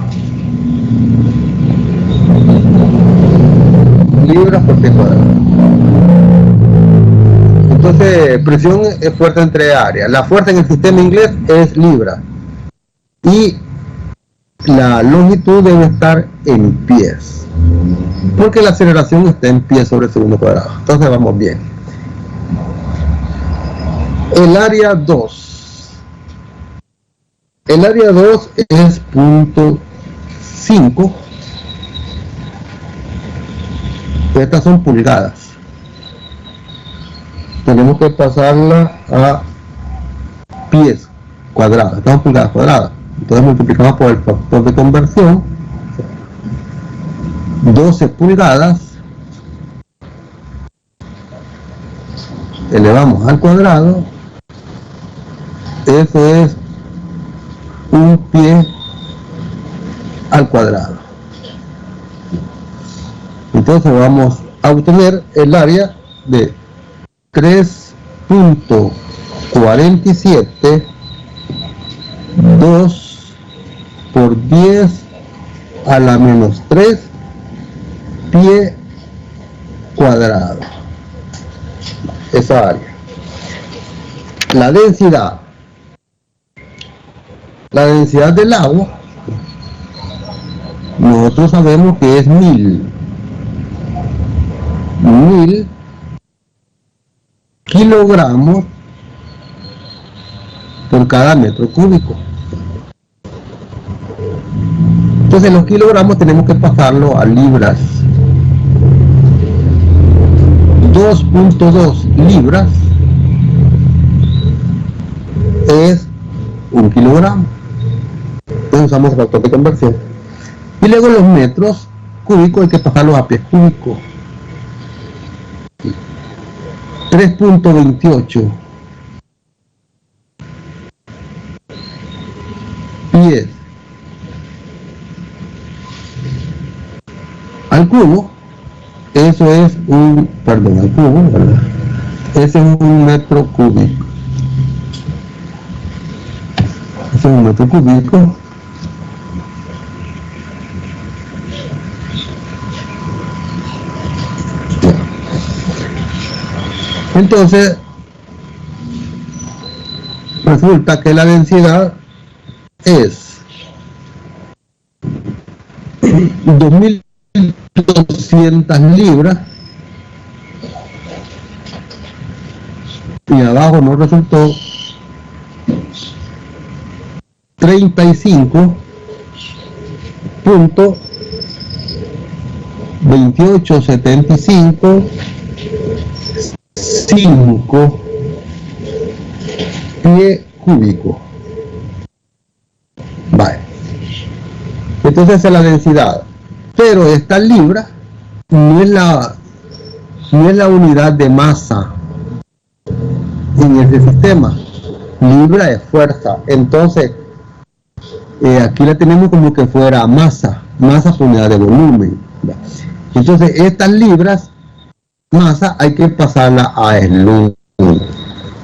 Libras por pie cuadrado. Entonces, presión es fuerza entre áreas. La fuerza en el sistema inglés es libra y la longitud debe estar en pies, porque la aceleración está en pies sobre segundo cuadrado. Entonces vamos bien. El área 2. El área 2 es 0.5. Estas son pulgadas. Tenemos que pasarla a pies cuadrados. Estas son pulgadas cuadradas. Entonces multiplicamos por el factor de conversión. 12 pulgadas elevamos al cuadrado, eso es un pie al cuadrado. Entonces vamos a obtener el área de 3.47 2 por 10 a la menos 3 pie cuadrado. Esa área. La densidad del agua, nosotros sabemos que es 1000 kilogramos por cada metro cúbico. Entonces los kilogramos tenemos que pasarlo a libras. 2.2 libras es 1 kilogramo. Entonces usamos el factor de conversión. Y luego los metros cúbicos hay que pasarlos a pies cúbicos. 3.28 pies al cubo, eso es un, perdón, al cubo, ¿verdad? Ese es un metro cúbico. Ese es un metro cúbico. Entonces, resulta que la densidad es 2.200 libras y abajo nos resultó 35.2875 5 pie cúbico. Vale. Entonces esa es la densidad. Pero esta libra no es la unidad de masa en este sistema. Libra es fuerza. Entonces aquí la tenemos como que fuera masa por unidad de volumen. Entonces estas libras masa hay que pasarla a SLU,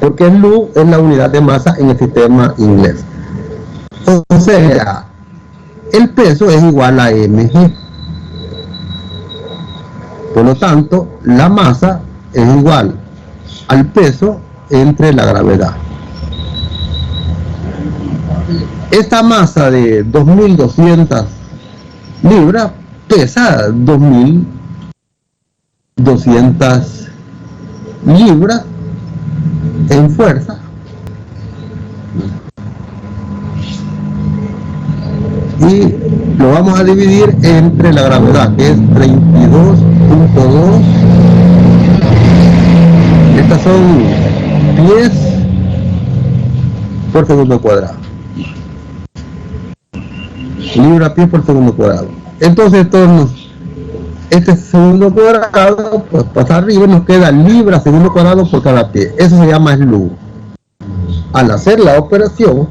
porque SLU es la unidad de masa en el sistema inglés. O sea, el peso es igual a mg. Por lo tanto, la masa es igual al peso entre la gravedad. Esta masa de 2.200 libras pesa 2.200 libras en fuerza, y lo vamos a dividir entre la gravedad, que es 32.2. Estas son pies por segundo cuadrado, libra pie por segundo cuadrado. Entonces este segundo cuadrado, pues pasa arriba y nos queda libra segundo cuadrado por cada pie. Eso se llama SLU. Al hacer la operación,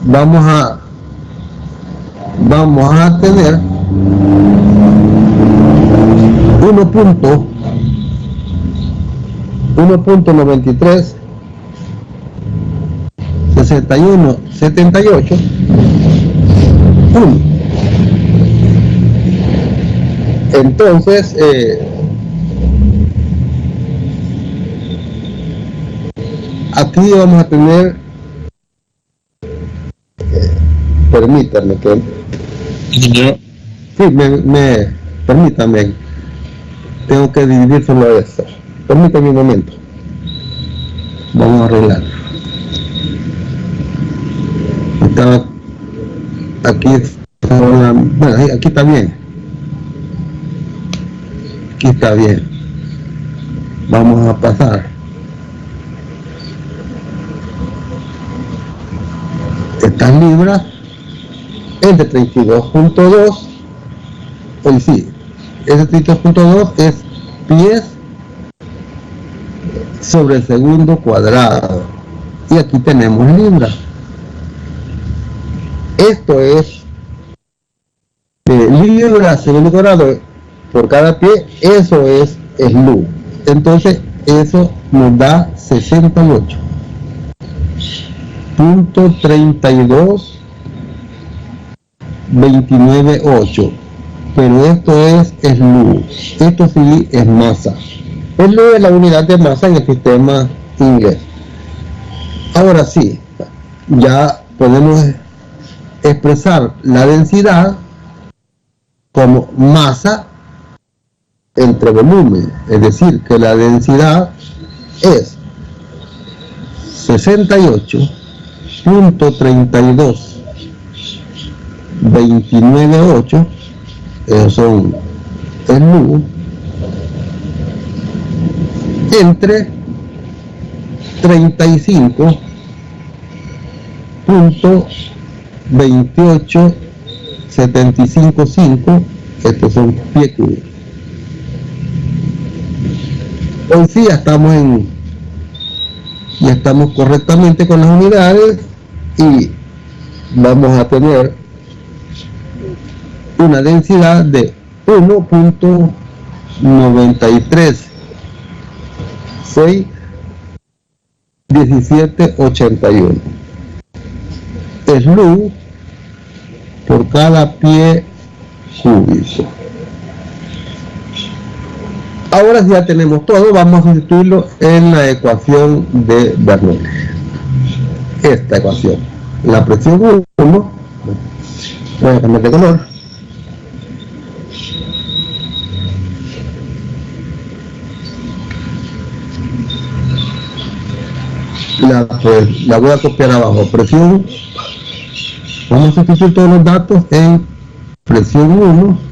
vamos a tener 1.93 6178 1. Entonces aquí vamos a tener, permítanme que permítame, tengo que dividir solo esto. Permítame un momento, vamos a arreglar. Aquí está bien. Aquí está bien. Vamos a pasar. Estas libras es de 32.2. Hoy sí, ese 32.2 es pies sobre el segundo cuadrado. Y aquí tenemos libras. Esto es libras segundo cuadrado por cada pie, eso es SLU. Entonces, eso nos da 68.3229.8. Pero esto es SLU. Esto sí es masa. SLU es la unidad de masa en el sistema inglés. Ahora sí, ya podemos expresar la densidad como masa entre volumen, es decir, que la densidad es 68.3229.8, esos son SLU, entre 35.28755, estos son pies cúbicos. Hoy sí ya estamos correctamente con las unidades y vamos a tener una densidad de 1.9361781 SLU por cada pie cúbico. Ahora ya tenemos todo, vamos a sustituirlo en la ecuación de Bernoulli. Esta ecuación, la presión 1, voy a cambiar de color. La voy a copiar abajo, presión, vamos a sustituir todos los datos en presión 1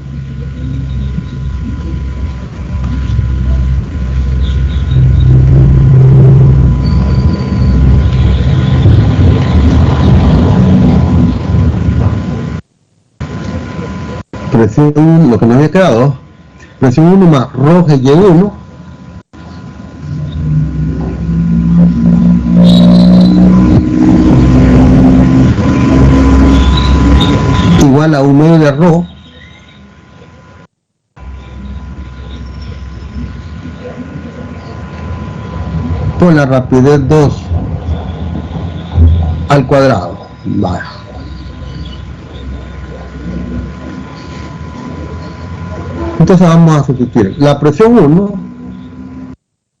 presión 1, lo que nos había quedado, presión 1 más rho Y1 igual a 1 medio de rho por la rapidez 2 al cuadrado. Vale. Entonces vamos a sustituir la presión 1,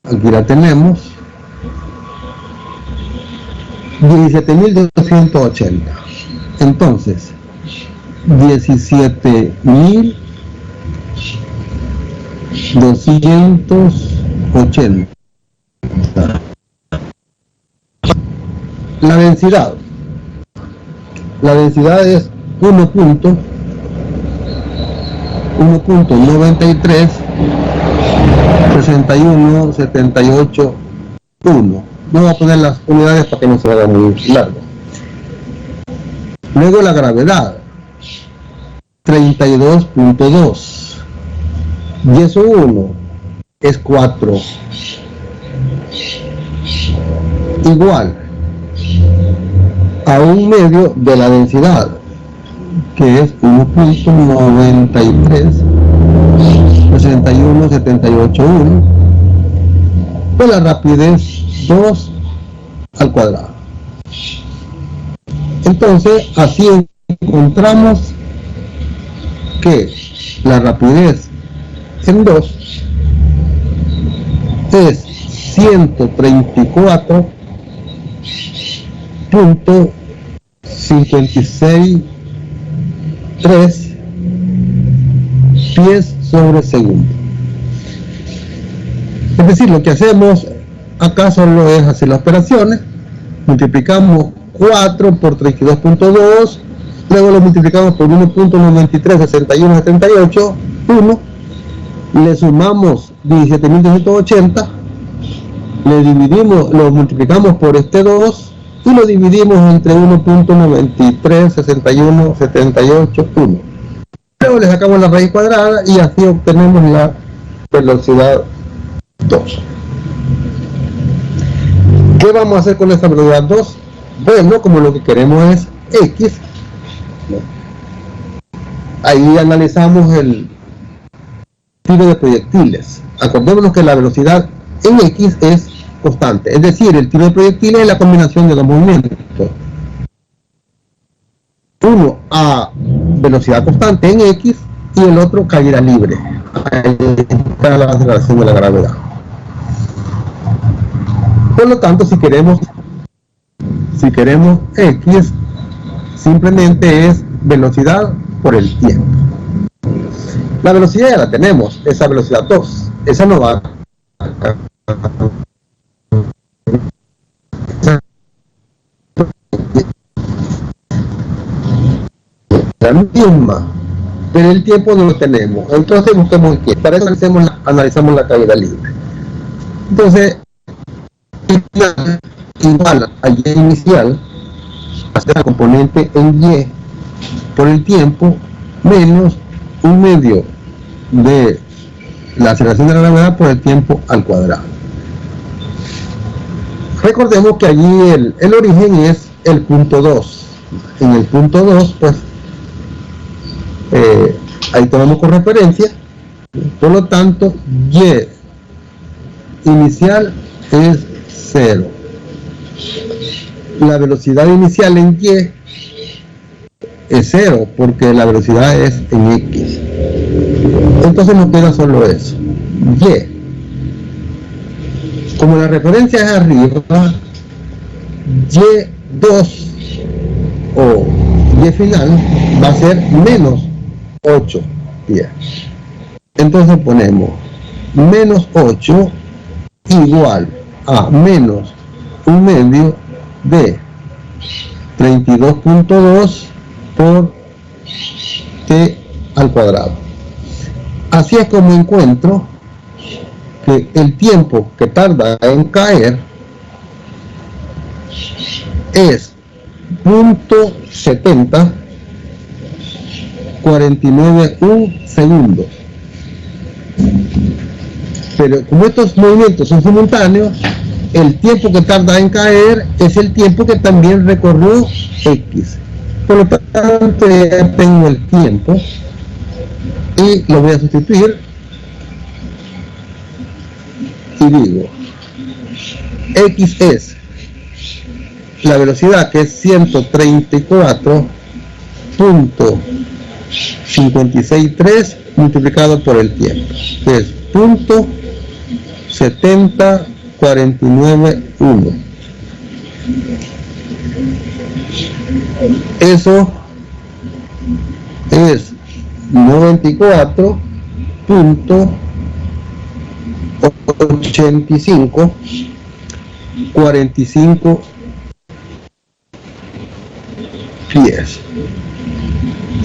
aquí la tenemos, 17.280. Entonces, 17.280. La densidad es 1.93 6178 1. No voy a poner las unidades para que no se haga muy largo. Luego la gravedad 32.2 y eso 1 es 4 igual a 1 medio de la densidad, que es 1.93 6178.1 por la rapidez 2 al cuadrado. Entonces así encontramos que la rapidez en 2 es 134.563 pies sobre segundo. Es decir, lo que hacemos acá solo es hacer las operaciones, multiplicamos 4 por 32.2, luego lo multiplicamos por 1.936178 1, le sumamos 17.280, le dividimos, lo multiplicamos por este 2 y lo dividimos entre 1.936178 1. Luego le sacamos la raíz cuadrada y así obtenemos la velocidad 2. ¿Qué vamos a hacer con esta velocidad 2? Bueno, como lo que queremos es X, ahí analizamos el tiro de proyectiles. Acordémonos que la velocidad en X es constante, es decir, el tiro de proyectiles es la combinación de dos movimientos. Uno a velocidad constante en X y el otro caída libre. Ahí está la aceleración de la gravedad. Por lo tanto, si queremos X, simplemente es velocidad por el tiempo. La velocidad ya la tenemos, esa velocidad 2. Esa no va la misma, pero el tiempo no lo tenemos. Entonces busquemos el tiempo. Para eso analizamos la caída libre. Entonces, igual a Y inicial, hacer la componente en Y por el tiempo menos un medio de la aceleración de la gravedad por el tiempo al cuadrado. Recordemos que allí el origen es el punto 2. En el punto 2, pues, ahí tomamos con referencia. Por lo tanto, Y inicial es 0. La velocidad inicial en Y es 0 porque la velocidad es en X. Entonces nos queda solo eso, Y. Como la referencia es arriba, Y2 o Y final va a ser menos 8 pies. Entonces ponemos menos 8 igual a menos un medio de 32.2 por t al cuadrado. Así es como encuentro que el tiempo que tarda en caer es 0.70 49 segundos. Pero como estos movimientos son simultáneos, el tiempo que tarda en caer es el tiempo que también recorrió X. Por lo tanto, ya tengo el tiempo y lo voy a sustituir y digo X es la velocidad, que es 134.563 multiplicado por el tiempo, que es 0.70491. Eso es 94.8545 pies.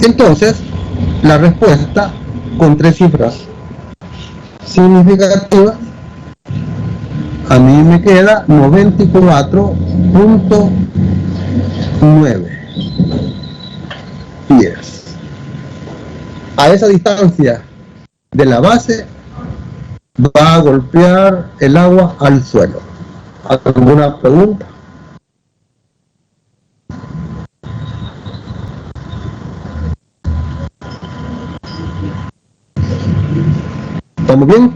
Entonces, la respuesta con tres cifras significativas a mí me queda 94.9 pies. A esa distancia de la base va a golpear el agua al suelo. ¿Alguna pregunta? ¿Estamos bien?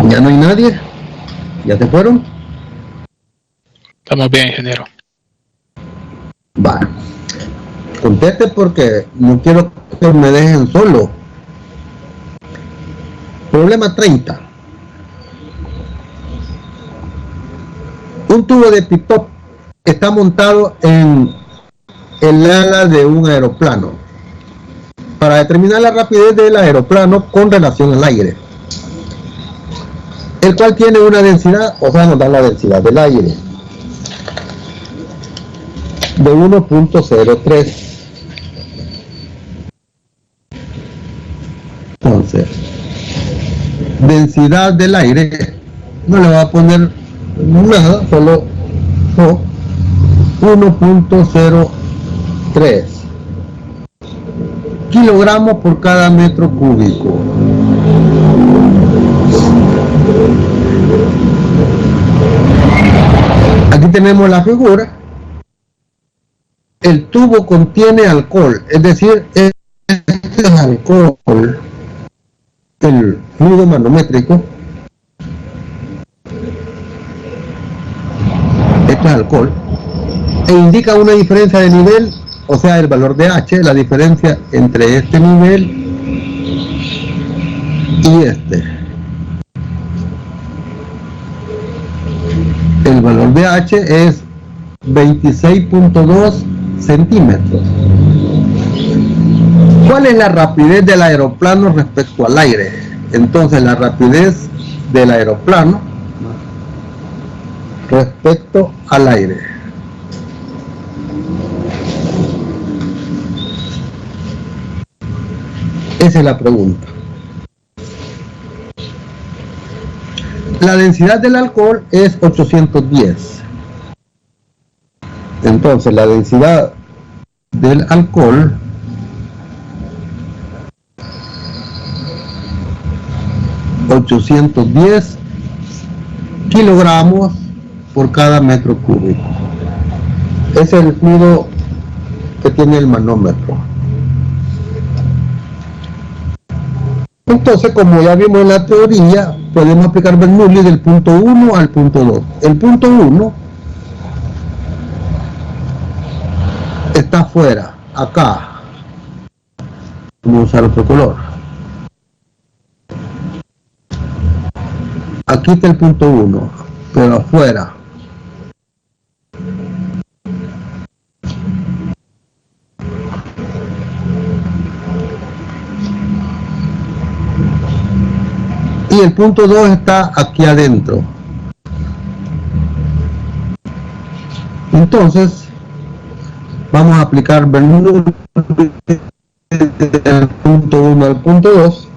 ¿Ya no hay nadie? ¿Ya se fueron? Estamos bien, ingeniero. Vale. Conteste porque no quiero que me dejen solo. Problema 30. Un tubo de pitot está montado en el ala de un aeroplano para determinar la rapidez del aeroplano con relación al aire, el cual tiene una densidad, o sea, nos da la densidad del aire de 1.03. Entonces, densidad del aire no le va a poner nada, solo 1.03 kilogramos por cada metro cúbico. Aquí tenemos la figura. El tubo contiene alcohol, es decir, este es alcohol, el fluido manométrico. Esto es alcohol, e indica una diferencia de nivel, o sea, el valor de H, la diferencia entre este nivel y este. El valor de H es 26.2 centímetros. ¿Cuál es la rapidez del aeroplano respecto al aire? Entonces, la rapidez del aeroplano respecto al aire. Esa es la pregunta. La densidad del alcohol es 810. Entonces, la densidad del alcohol (810 kilogramos por cada metro cúbico). Ese es el fluido que tiene el manómetro. Entonces, como ya vimos en la teoría, podemos aplicar Bernoulli del punto 1 al punto 2. El punto 1 está afuera, acá. Vamos a usar otro color. Aquí está el punto 1, pero afuera. Y el punto 2 está aquí adentro. Entonces, vamos a aplicar Bernoulli del punto 1 al punto 2.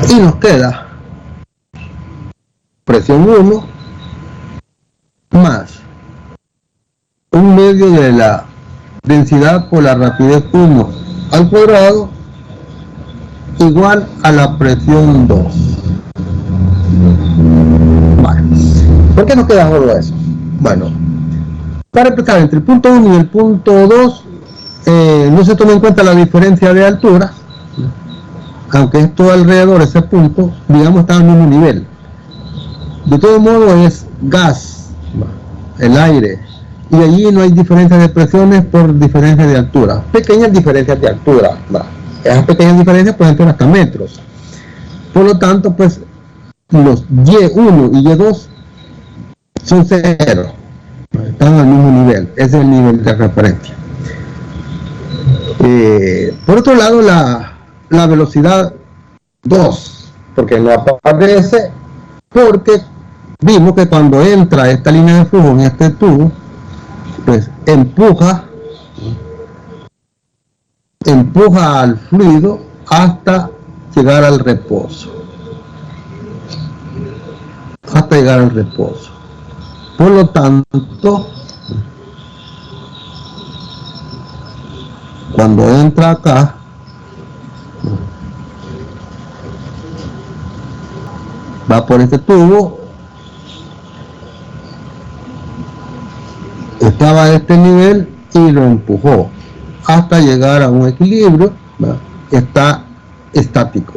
Y nos queda presión 1 más un medio de la densidad por la rapidez 1 al cuadrado igual a la presión 2. Vale. ¿Por qué nos queda solo eso? Bueno, para explicar entre el punto 1 y el punto 2 no se toma en cuenta la diferencia de altura, aunque esto alrededor de ese punto, digamos, está al mismo nivel. De todo modo es gas, el aire, y allí no hay diferencia de presiones por diferencia de altura, pequeñas diferencias de altura. Esas pequeñas diferencias pueden ser hasta metros. Por lo tanto, pues los Y1 y Y2 son cero, están al mismo nivel. Ese es el nivel de referencia. Por otro lado, la velocidad 2, porque no aparece, porque vimos que cuando entra esta línea de flujo en este tubo, pues empuja al fluido hasta llegar al reposo. Por lo tanto, cuando entra acá, va por este tubo, estaba a este nivel y lo empujó hasta llegar a un equilibrio, ¿verdad? Está estático.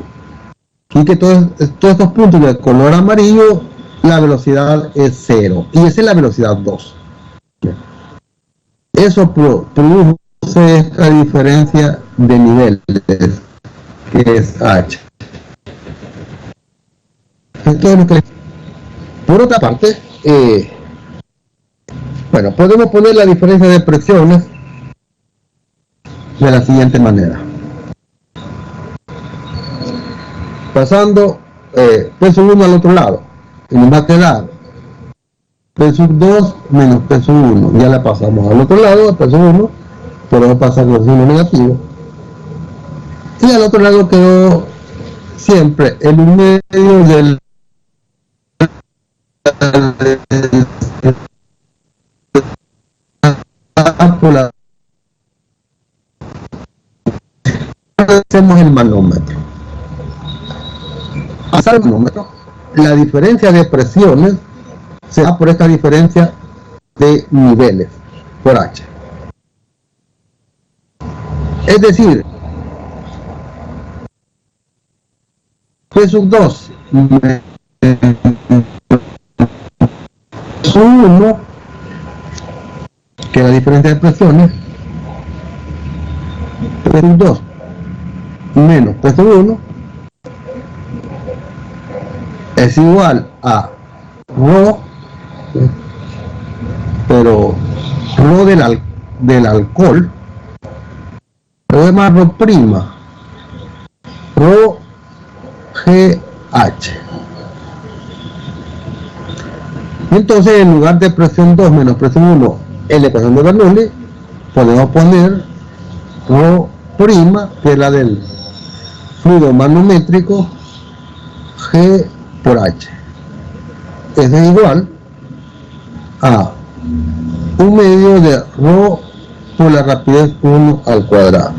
Y que todos estos puntos de color amarillo, la velocidad es 0, y esa es la velocidad 2. Eso produce esta diferencia de niveles, que es H. Esto es lo que... Por otra parte, bueno, podemos poner la diferencia de presiones de la siguiente manera. Pasando P sub 1 al otro lado, y nos va a quedar P sub 2 menos P sub 1. Ya la pasamos al otro lado, a P sub 1, podemos pasar con signo negativo. Y al otro lado quedó siempre el 1 medio del por hacemos el manómetro. Pasar el manómetro, la diferencia de presiones se da por esta diferencia de niveles por H. Es decir, P sub 2 sub 1, que es la diferencia de presiones, P sub 2 menos P sub 1 es igual a ρ, pero ρ del alcohol, lo demás ρ', ρ GH. Entonces, en lugar de presión 2 menos presión 1 en la ecuación de Bernoulli, podemos poner ρ', que es la del fluido manométrico, G por H. Eso es igual a 1 medio de ρ por la rapidez 1 al cuadrado.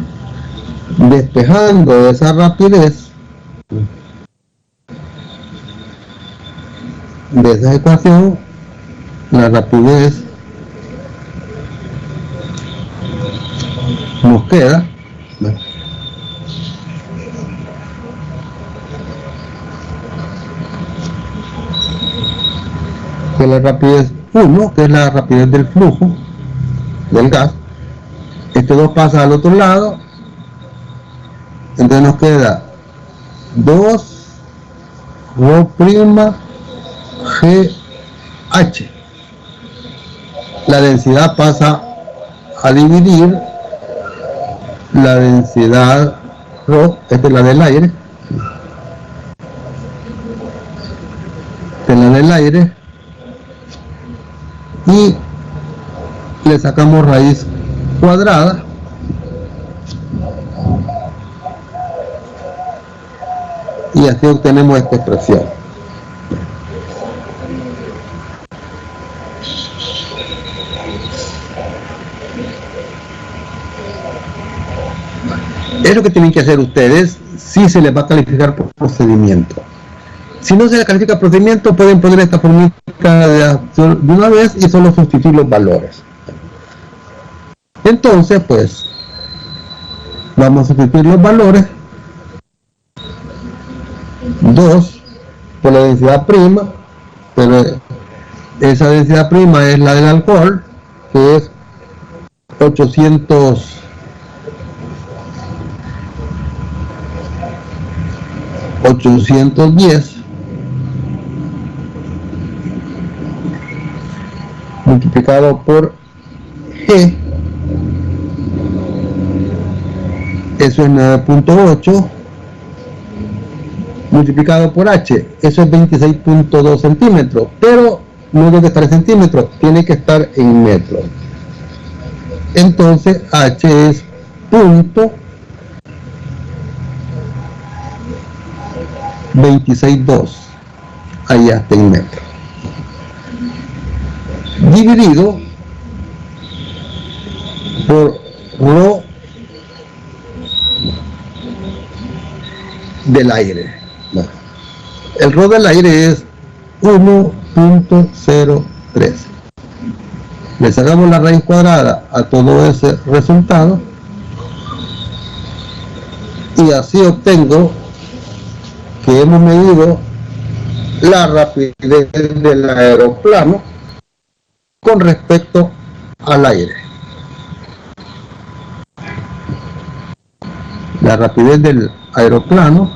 Despejando esa rapidez de esa ecuación, la rapidez nos queda que la rapidez 1, que es la rapidez del flujo del gas. Este 2 pasa al otro lado, entonces nos queda 2 ρ' GH. La densidad pasa a dividir la densidad ρ, esta es la del aire, y le sacamos raíz cuadrada y así obtenemos esta expresión. Es lo que tienen que hacer ustedes si se les va a calificar por procedimiento. Si no se les califica por procedimiento, pueden poner esta fórmula de una vez y solo sustituir los valores. Entonces, pues, vamos a sustituir los valores. 2 por la densidad prima, pero esa densidad prima es la del alcohol, que es 810 multiplicado por G, eso es 9.8, multiplicado por H, eso es 26.2 centímetros, pero no debe estar en centímetros, tiene que estar en metros. Entonces H es punto 26.2, ahí está en metros, dividido por ρ del aire. El ρ del aire es 1.03. Le sacamos la raíz cuadrada a todo ese resultado y así obtengo que hemos medido la rapidez del aeroplano con respecto al aire. La rapidez del aeroplano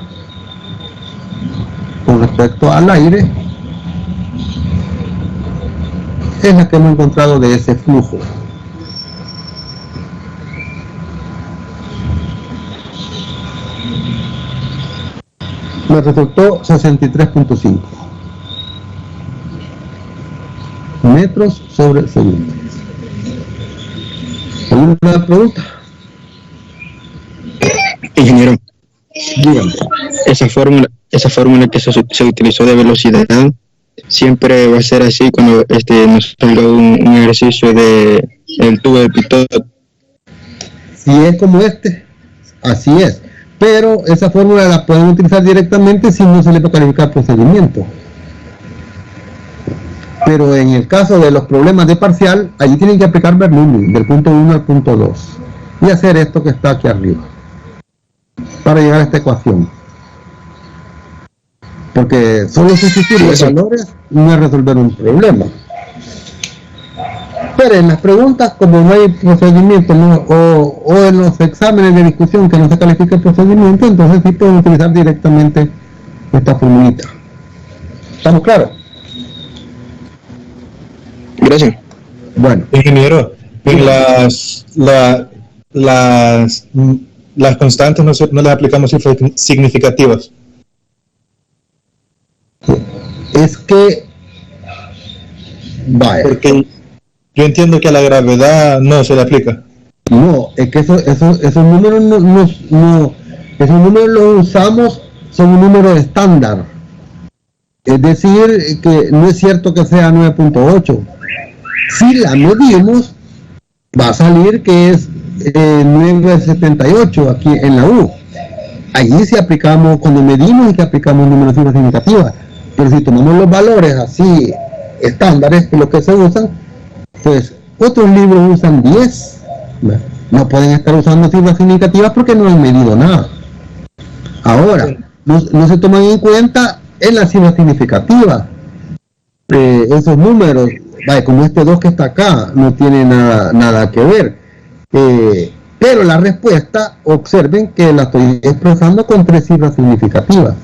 con respecto al aire es la que hemos encontrado de ese flujo. Me resultó 63.5 metros sobre segundo. ¿Alguna pregunta? Ingeniero, Dígame. esa fórmula que se utilizó de velocidad, siempre va a ser así cuando nos salga un ejercicio de el tubo de Pitot. Si es como así es. Pero esa fórmula la pueden utilizar directamente si no se le va a calificar procedimiento. Pero en el caso de los problemas de parcial, allí tienen que aplicar Bernoulli, del punto 1 al punto 2, y hacer esto que está aquí arriba, para llegar a esta ecuación. Porque solo sustituir los valores no es resolver un problema. Pero en las preguntas, como no hay procedimiento, o en los exámenes de discusión que no se califica el procedimiento, entonces sí pueden utilizar directamente esta formulita. ¿Estamos claros? Gracias. Bueno. Ingeniero, las constantes no les aplicamos cifras significativas. Es que vaya. Porque yo entiendo que a la gravedad no se le aplica. No, es que esos números esos números los usamos, son un número estándar. Es decir, que no es cierto que sea 9.8. Si la medimos, va a salir que es 9.78 aquí en la U. Allí si aplicamos, cuando medimos y que aplicamos números significativos. Pero si tomamos los valores así estándares, que es lo que se usan, pues otros libros usan 10. No pueden estar usando cifras significativas porque no han medido nada. Ahora, no se toman en cuenta en las cifras significativas. Esos números, como este 2 que está acá, no tiene nada que ver. Pero la respuesta, observen que la estoy expresando con 3 cifras significativas.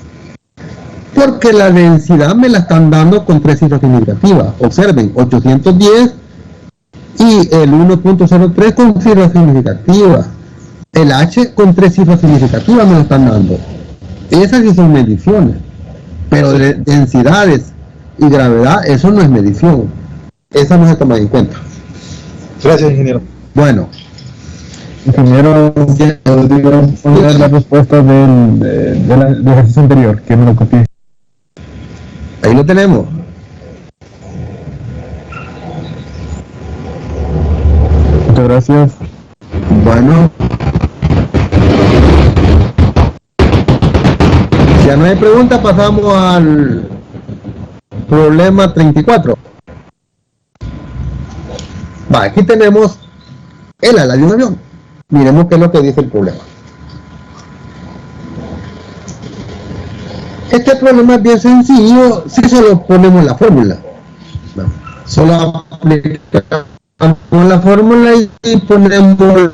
Porque la densidad me la están dando con 3 cifras significativas. Observen, 810 y el 1.03 con cifras significativas. El H con 3 cifras significativas me lo están dando. Esas sí son mediciones. Pero de densidades y gravedad, eso no es medición. Esa no se toma en cuenta. Gracias, ingeniero. Bueno. Ingeniero, poner la respuesta del ejercicio anterior, que me lo copié. Ahí lo tenemos. Muchas gracias. Bueno. Si ya no hay pregunta, pasamos al problema 34. Aquí tenemos el ala de un avión. Miremos qué es lo que dice el problema. Este problema es bien sencillo si solo ponemos la fórmula. Solo aplicamos la fórmula y ponemos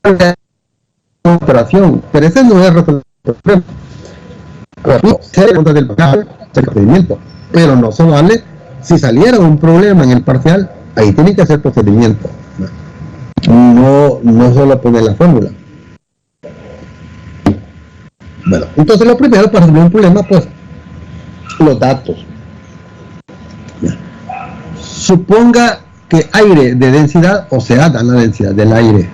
la operación. Pero ese no es el procedimiento. Pero no se vale si saliera un problema en el parcial, ahí tiene que hacer procedimiento. No solo poner la fórmula. Bueno, entonces lo primero para resolver un problema, pues, los datos. Suponga que aire de densidad, o sea, dan la densidad del aire.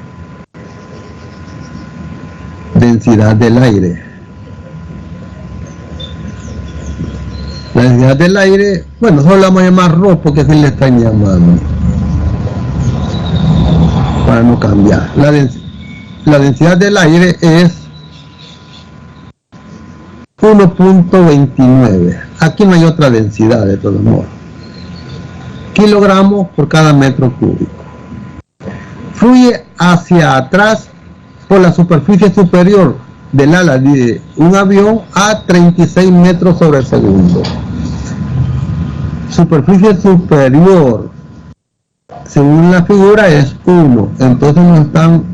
Densidad del aire. La densidad del aire, bueno, solo la vamos a llamar ρ porque así le están llamando. Para no cambiar. La densidad del aire es 1.29. Aquí no hay otra densidad de todos modos. Kilogramos por cada metro cúbico. Fluye hacia atrás por la superficie superior del ala de un avión a 36 metros sobre segundo. Superficie superior, según la figura, es 1. Entonces nos están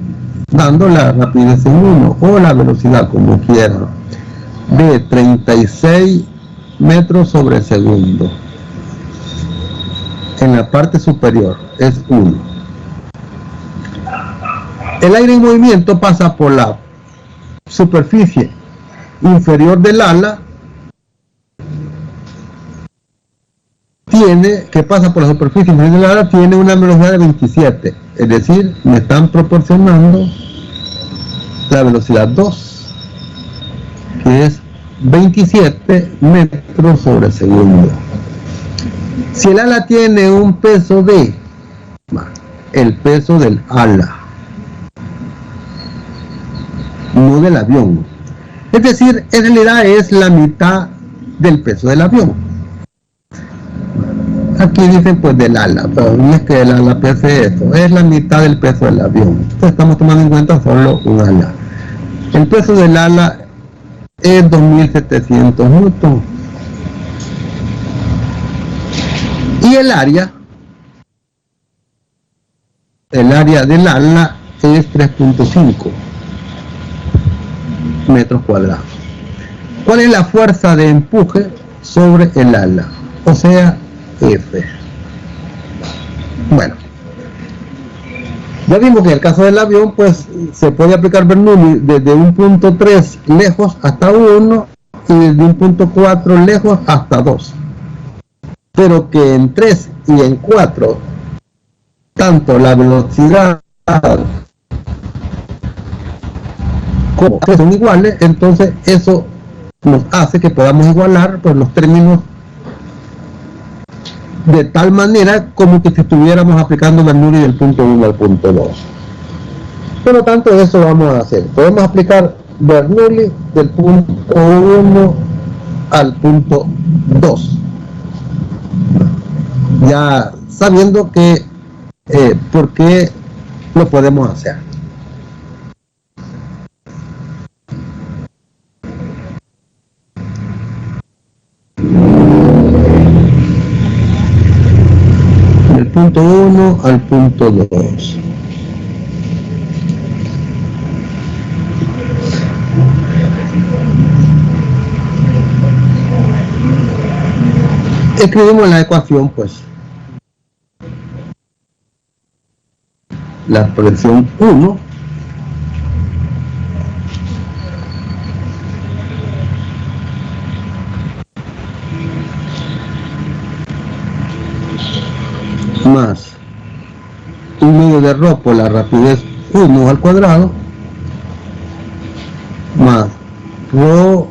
dando la rapidez en 1 o la velocidad, como quieran, de 36 metros sobre segundo. En la parte superior es 1. El aire en movimiento pasa por la superficie inferior del ala que pasa por la superficie inferior del ala tiene una velocidad de 27, es decir, me están proporcionando la velocidad 2, que es 27 metros sobre segundo. Si el ala tiene un peso de el peso del ala, no del avión, es decir, en realidad es la mitad del peso del avión. Aquí dicen pues del ala, pero no es que el ala pese eso, es la mitad del peso del avión. Entonces estamos tomando en cuenta solo un ala. El peso del ala es 2700 newton. Y el área del ala es 3.5 metros cuadrados. ¿Cuál es la fuerza de empuje sobre el ala? O sea, F. Bueno, ya vimos que en el caso del avión pues se puede aplicar Bernoulli desde un punto 3 lejos hasta 1 y desde un punto 4 lejos hasta 2, pero que en 3 y en 4 tanto la velocidad como son iguales, entonces eso nos hace que podamos igualar pues los términos de tal manera como que si estuviéramos aplicando Bernoulli del punto 1 al punto 2. Por lo tanto, eso vamos a hacer. Podemos aplicar Bernoulli del punto 1 al punto 2. Ya sabiendo que por qué lo podemos hacer. Del punto 1 al punto 2. Escribimos la ecuación, pues. La presión 1 más un medio de rho por la rapidez 1 al cuadrado más rho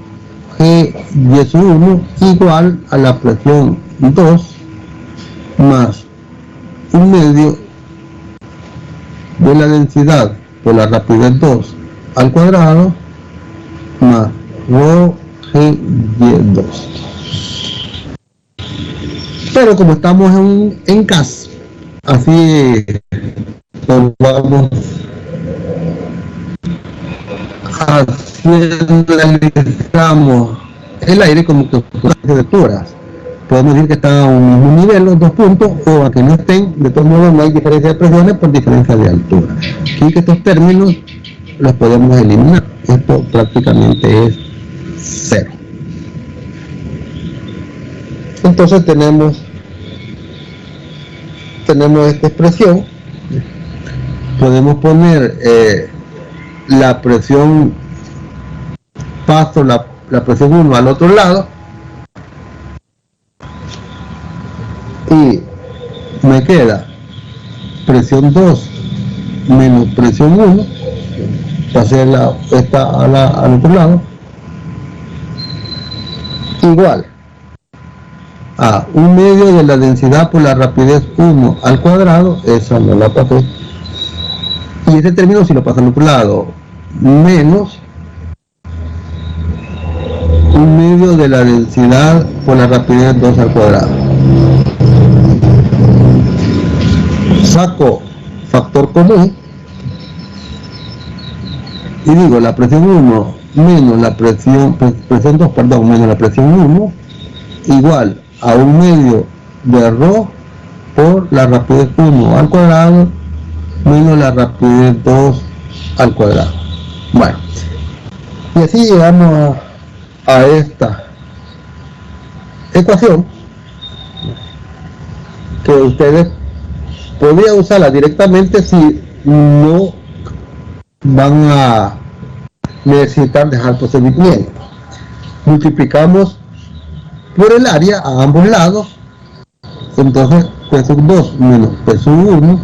g y es 1 igual a la presión 2 más un medio de la densidad por la rapidez 2 al cuadrado más rho g y 2. Pero como estamos en casa, así nos vamos analizamos el aire como que por las alturas. Podemos decir que están a un mismo nivel los dos puntos, o a que no estén. De todos modos no hay diferencia de presiones por diferencia de altura. Así que estos términos los podemos eliminar. Esto prácticamente es cero. Entonces tenemos esta expresión. Podemos poner la presión, paso la presión 1 al otro lado y me queda presión 2 menos presión 1, pasé esta al otro lado, igual a un medio de la densidad por la rapidez 1 al cuadrado, esa no la pasé, y ese término si lo paso al otro lado, menos un medio de la densidad por la rapidez 2 al cuadrado. Saco factor común y digo la presión 1 menos la presión 2, perdón, menos la presión 1 igual a un medio de rho por la rapidez 1 al cuadrado menos la rapidez 2 al cuadrado. Bueno, y así llegamos a esta ecuación que ustedes podrían usarla directamente si no van a necesitar dejar procedimiento. multiplicamos por el área a ambos lados, entonces P2 menos P1,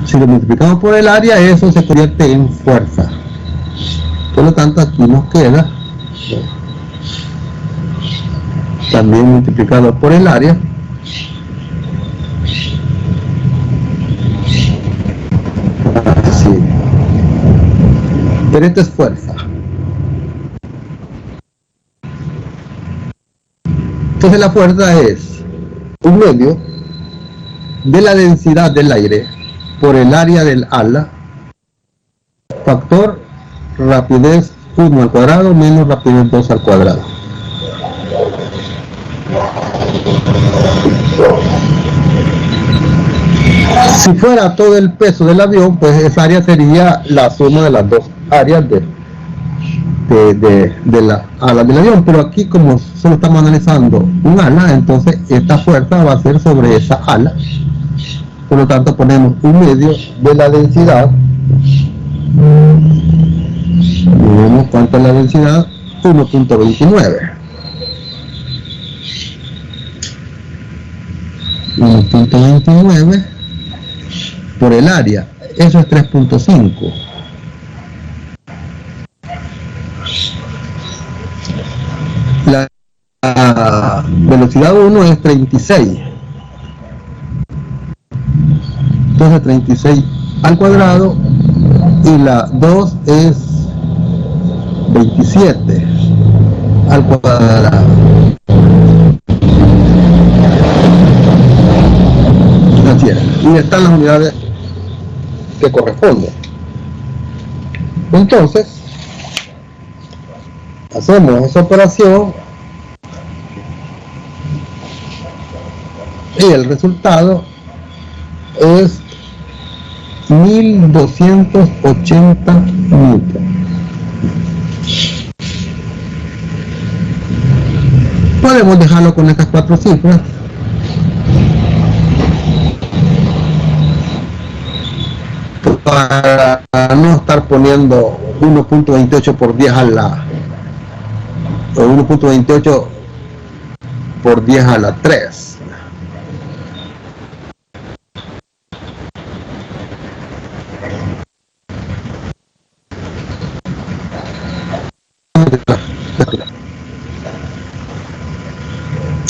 si lo multiplicamos por el área, eso se convierte en fuerza. Por lo tanto, aquí nos queda también multiplicado por el área, así. Pero esto es fuerza. Entonces la fuerza es un medio de la densidad del aire por el área del ala, factor rapidez 1 al cuadrado menos rapidez 2 al cuadrado. Si fuera todo el peso del avión, pues esa área sería la suma de las dos áreas de la ala del avión, pero aquí como solo estamos analizando un ala, entonces esta fuerza va a ser sobre esa ala, por lo tanto ponemos un medio de la densidad, vemos cuánto es la densidad, 1.29. 1.29 por el área, eso es 3.5. La velocidad 1 es 36. Entonces 36 al cuadrado y la 2 es 27 al cuadrado. Así es. Y están las unidades que corresponden. Entonces hacemos esa operación y el resultado es 1280 newton. Podemos dejarlo con estas 4 cifras para no estar poniendo 1.28 por 10 a la 1.28 por 10 a la 3.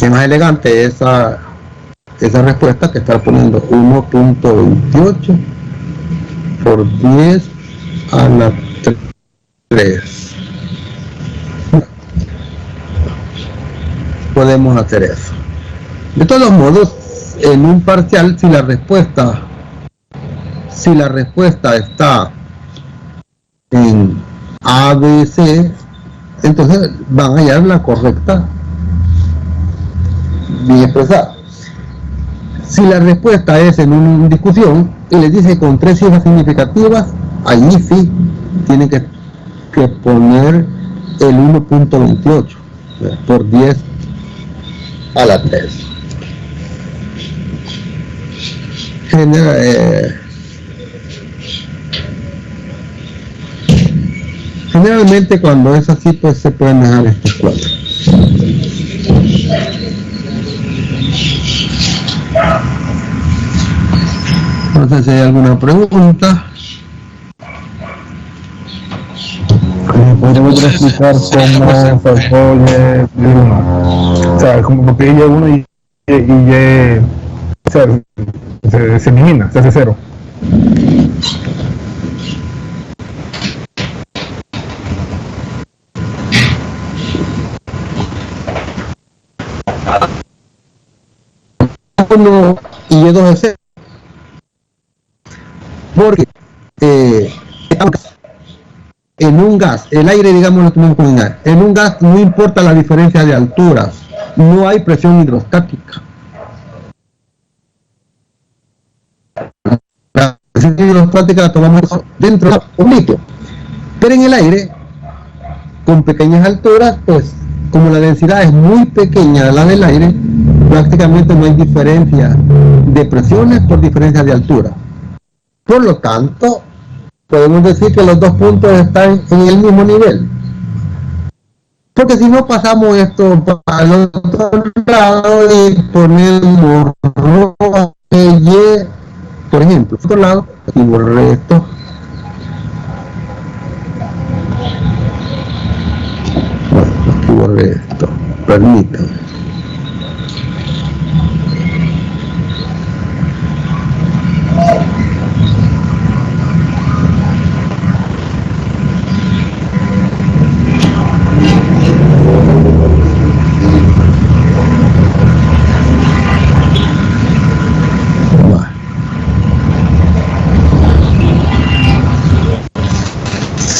Es más elegante esa respuesta que estar poniendo 1.28 por 10 a la 3. Podemos hacer eso. De todos modos, en un parcial, si la respuesta está en A, B, C, entonces van a hallar la correcta bien expresada. Si la respuesta es en una discusión y les dice con 3 cifras significativas, ahí sí tienen que poner el 1.28 por 10 a la 3. Generalmente cuando es así, pues se pueden dejar estos 4. No sé si hay alguna pregunta. ¿Podríamos explicar cómo se resuelve uno? O sea, como que Y1 y se elimina, se hace 0. Y Y2 es 0. Porque en un gas, el aire, digamos, lo tenemos que combinar. En un gas no importa la diferencia de alturas, no hay presión hidrostática. La presión hidrostática la tomamos dentro de un líquido. Pero en el aire, con pequeñas alturas, pues como la densidad es muy pequeña, la del aire, prácticamente no hay diferencia de presiones por diferencia de altura. Por lo tanto, podemos decir que los dos puntos están en el mismo nivel. Porque si no pasamos esto para el otro lado y ponemos Y, por ejemplo, por otro lado, y borré esto. Bueno, aquí borré esto. Permítanme.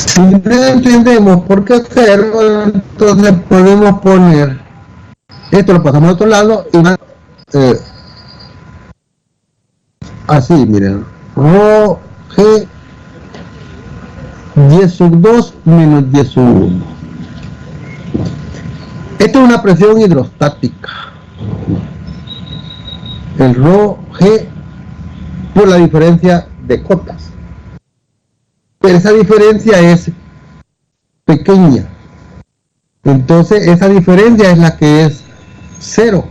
Si no entendemos por qué hacerlo, entonces podemos poner esto, lo pasamos al otro lado y así, miren, rho G 10 sub 2 menos 10 sub 1. Esto es una presión hidrostática. El rho G por la diferencia de cotas. Pero esa diferencia es pequeña. Entonces esa diferencia es la que es 0.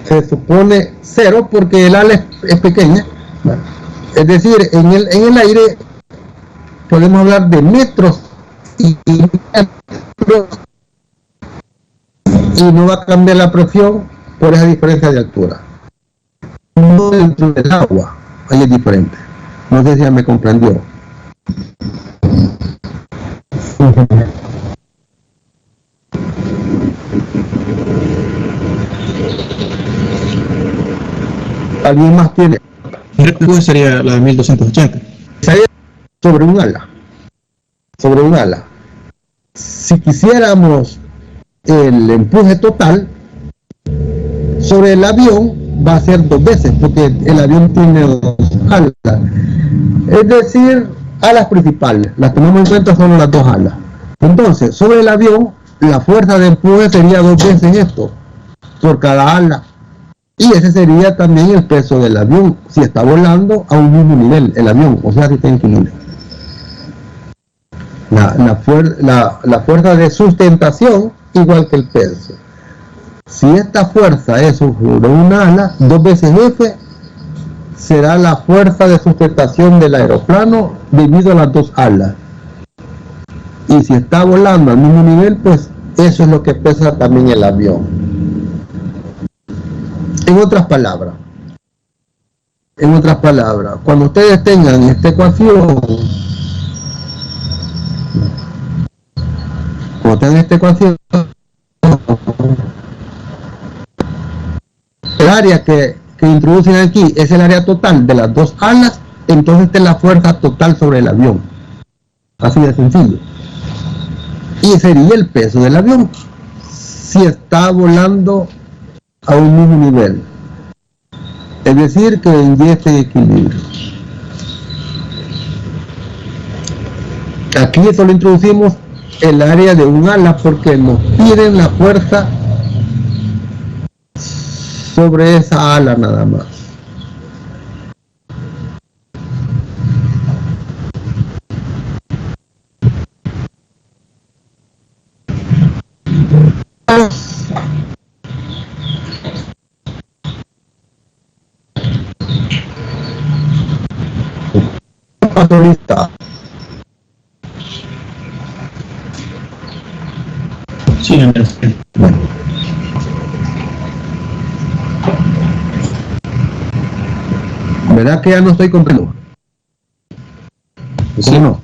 Se supone 0 porque el ala es pequeña. Es decir, en el aire podemos hablar de metros y metros, y no va a cambiar la presión por esa diferencia de altura. No dentro del agua, ahí es diferente. No sé si ya me comprendió. ¿Alguien más tiene? Pues sería la de 1280. Sería sobre un ala. Sobre un ala. Si quisiéramos el empuje total sobre el avión, va a ser 2 veces, porque el avión tiene 2 alas. Es decir, alas principales, las que tenemos en cuenta son las 2 alas. Entonces, sobre el avión, la fuerza de empuje sería 2 veces esto, por cada ala. Y ese sería también el peso del avión, si está volando a un mismo nivel, el avión, o sea, si está inclinado. La fuerza de sustentación, igual que el peso. Si esta fuerza es sobre una ala, 2 veces F será la fuerza de sustentación del aeroplano debido a las 2 alas. Y si está volando al mismo nivel, pues eso es lo que pesa también el avión. En otras palabras, cuando ustedes tengan esta ecuación, el área que introducen aquí es el área total de las 2 alas, entonces esta es la fuerza total sobre el avión. Así de sencillo. Y sería el peso del avión si está volando a un mismo nivel. Es decir, que en Y esté equilibrio. Aquí solo introducimos el área de un ala porque nos piden la fuerza sobre esa ala nada más. Lista. Sí, Andrés. Bueno. ¿Verdad que ya no estoy comprendiendo? ¿Cómo no?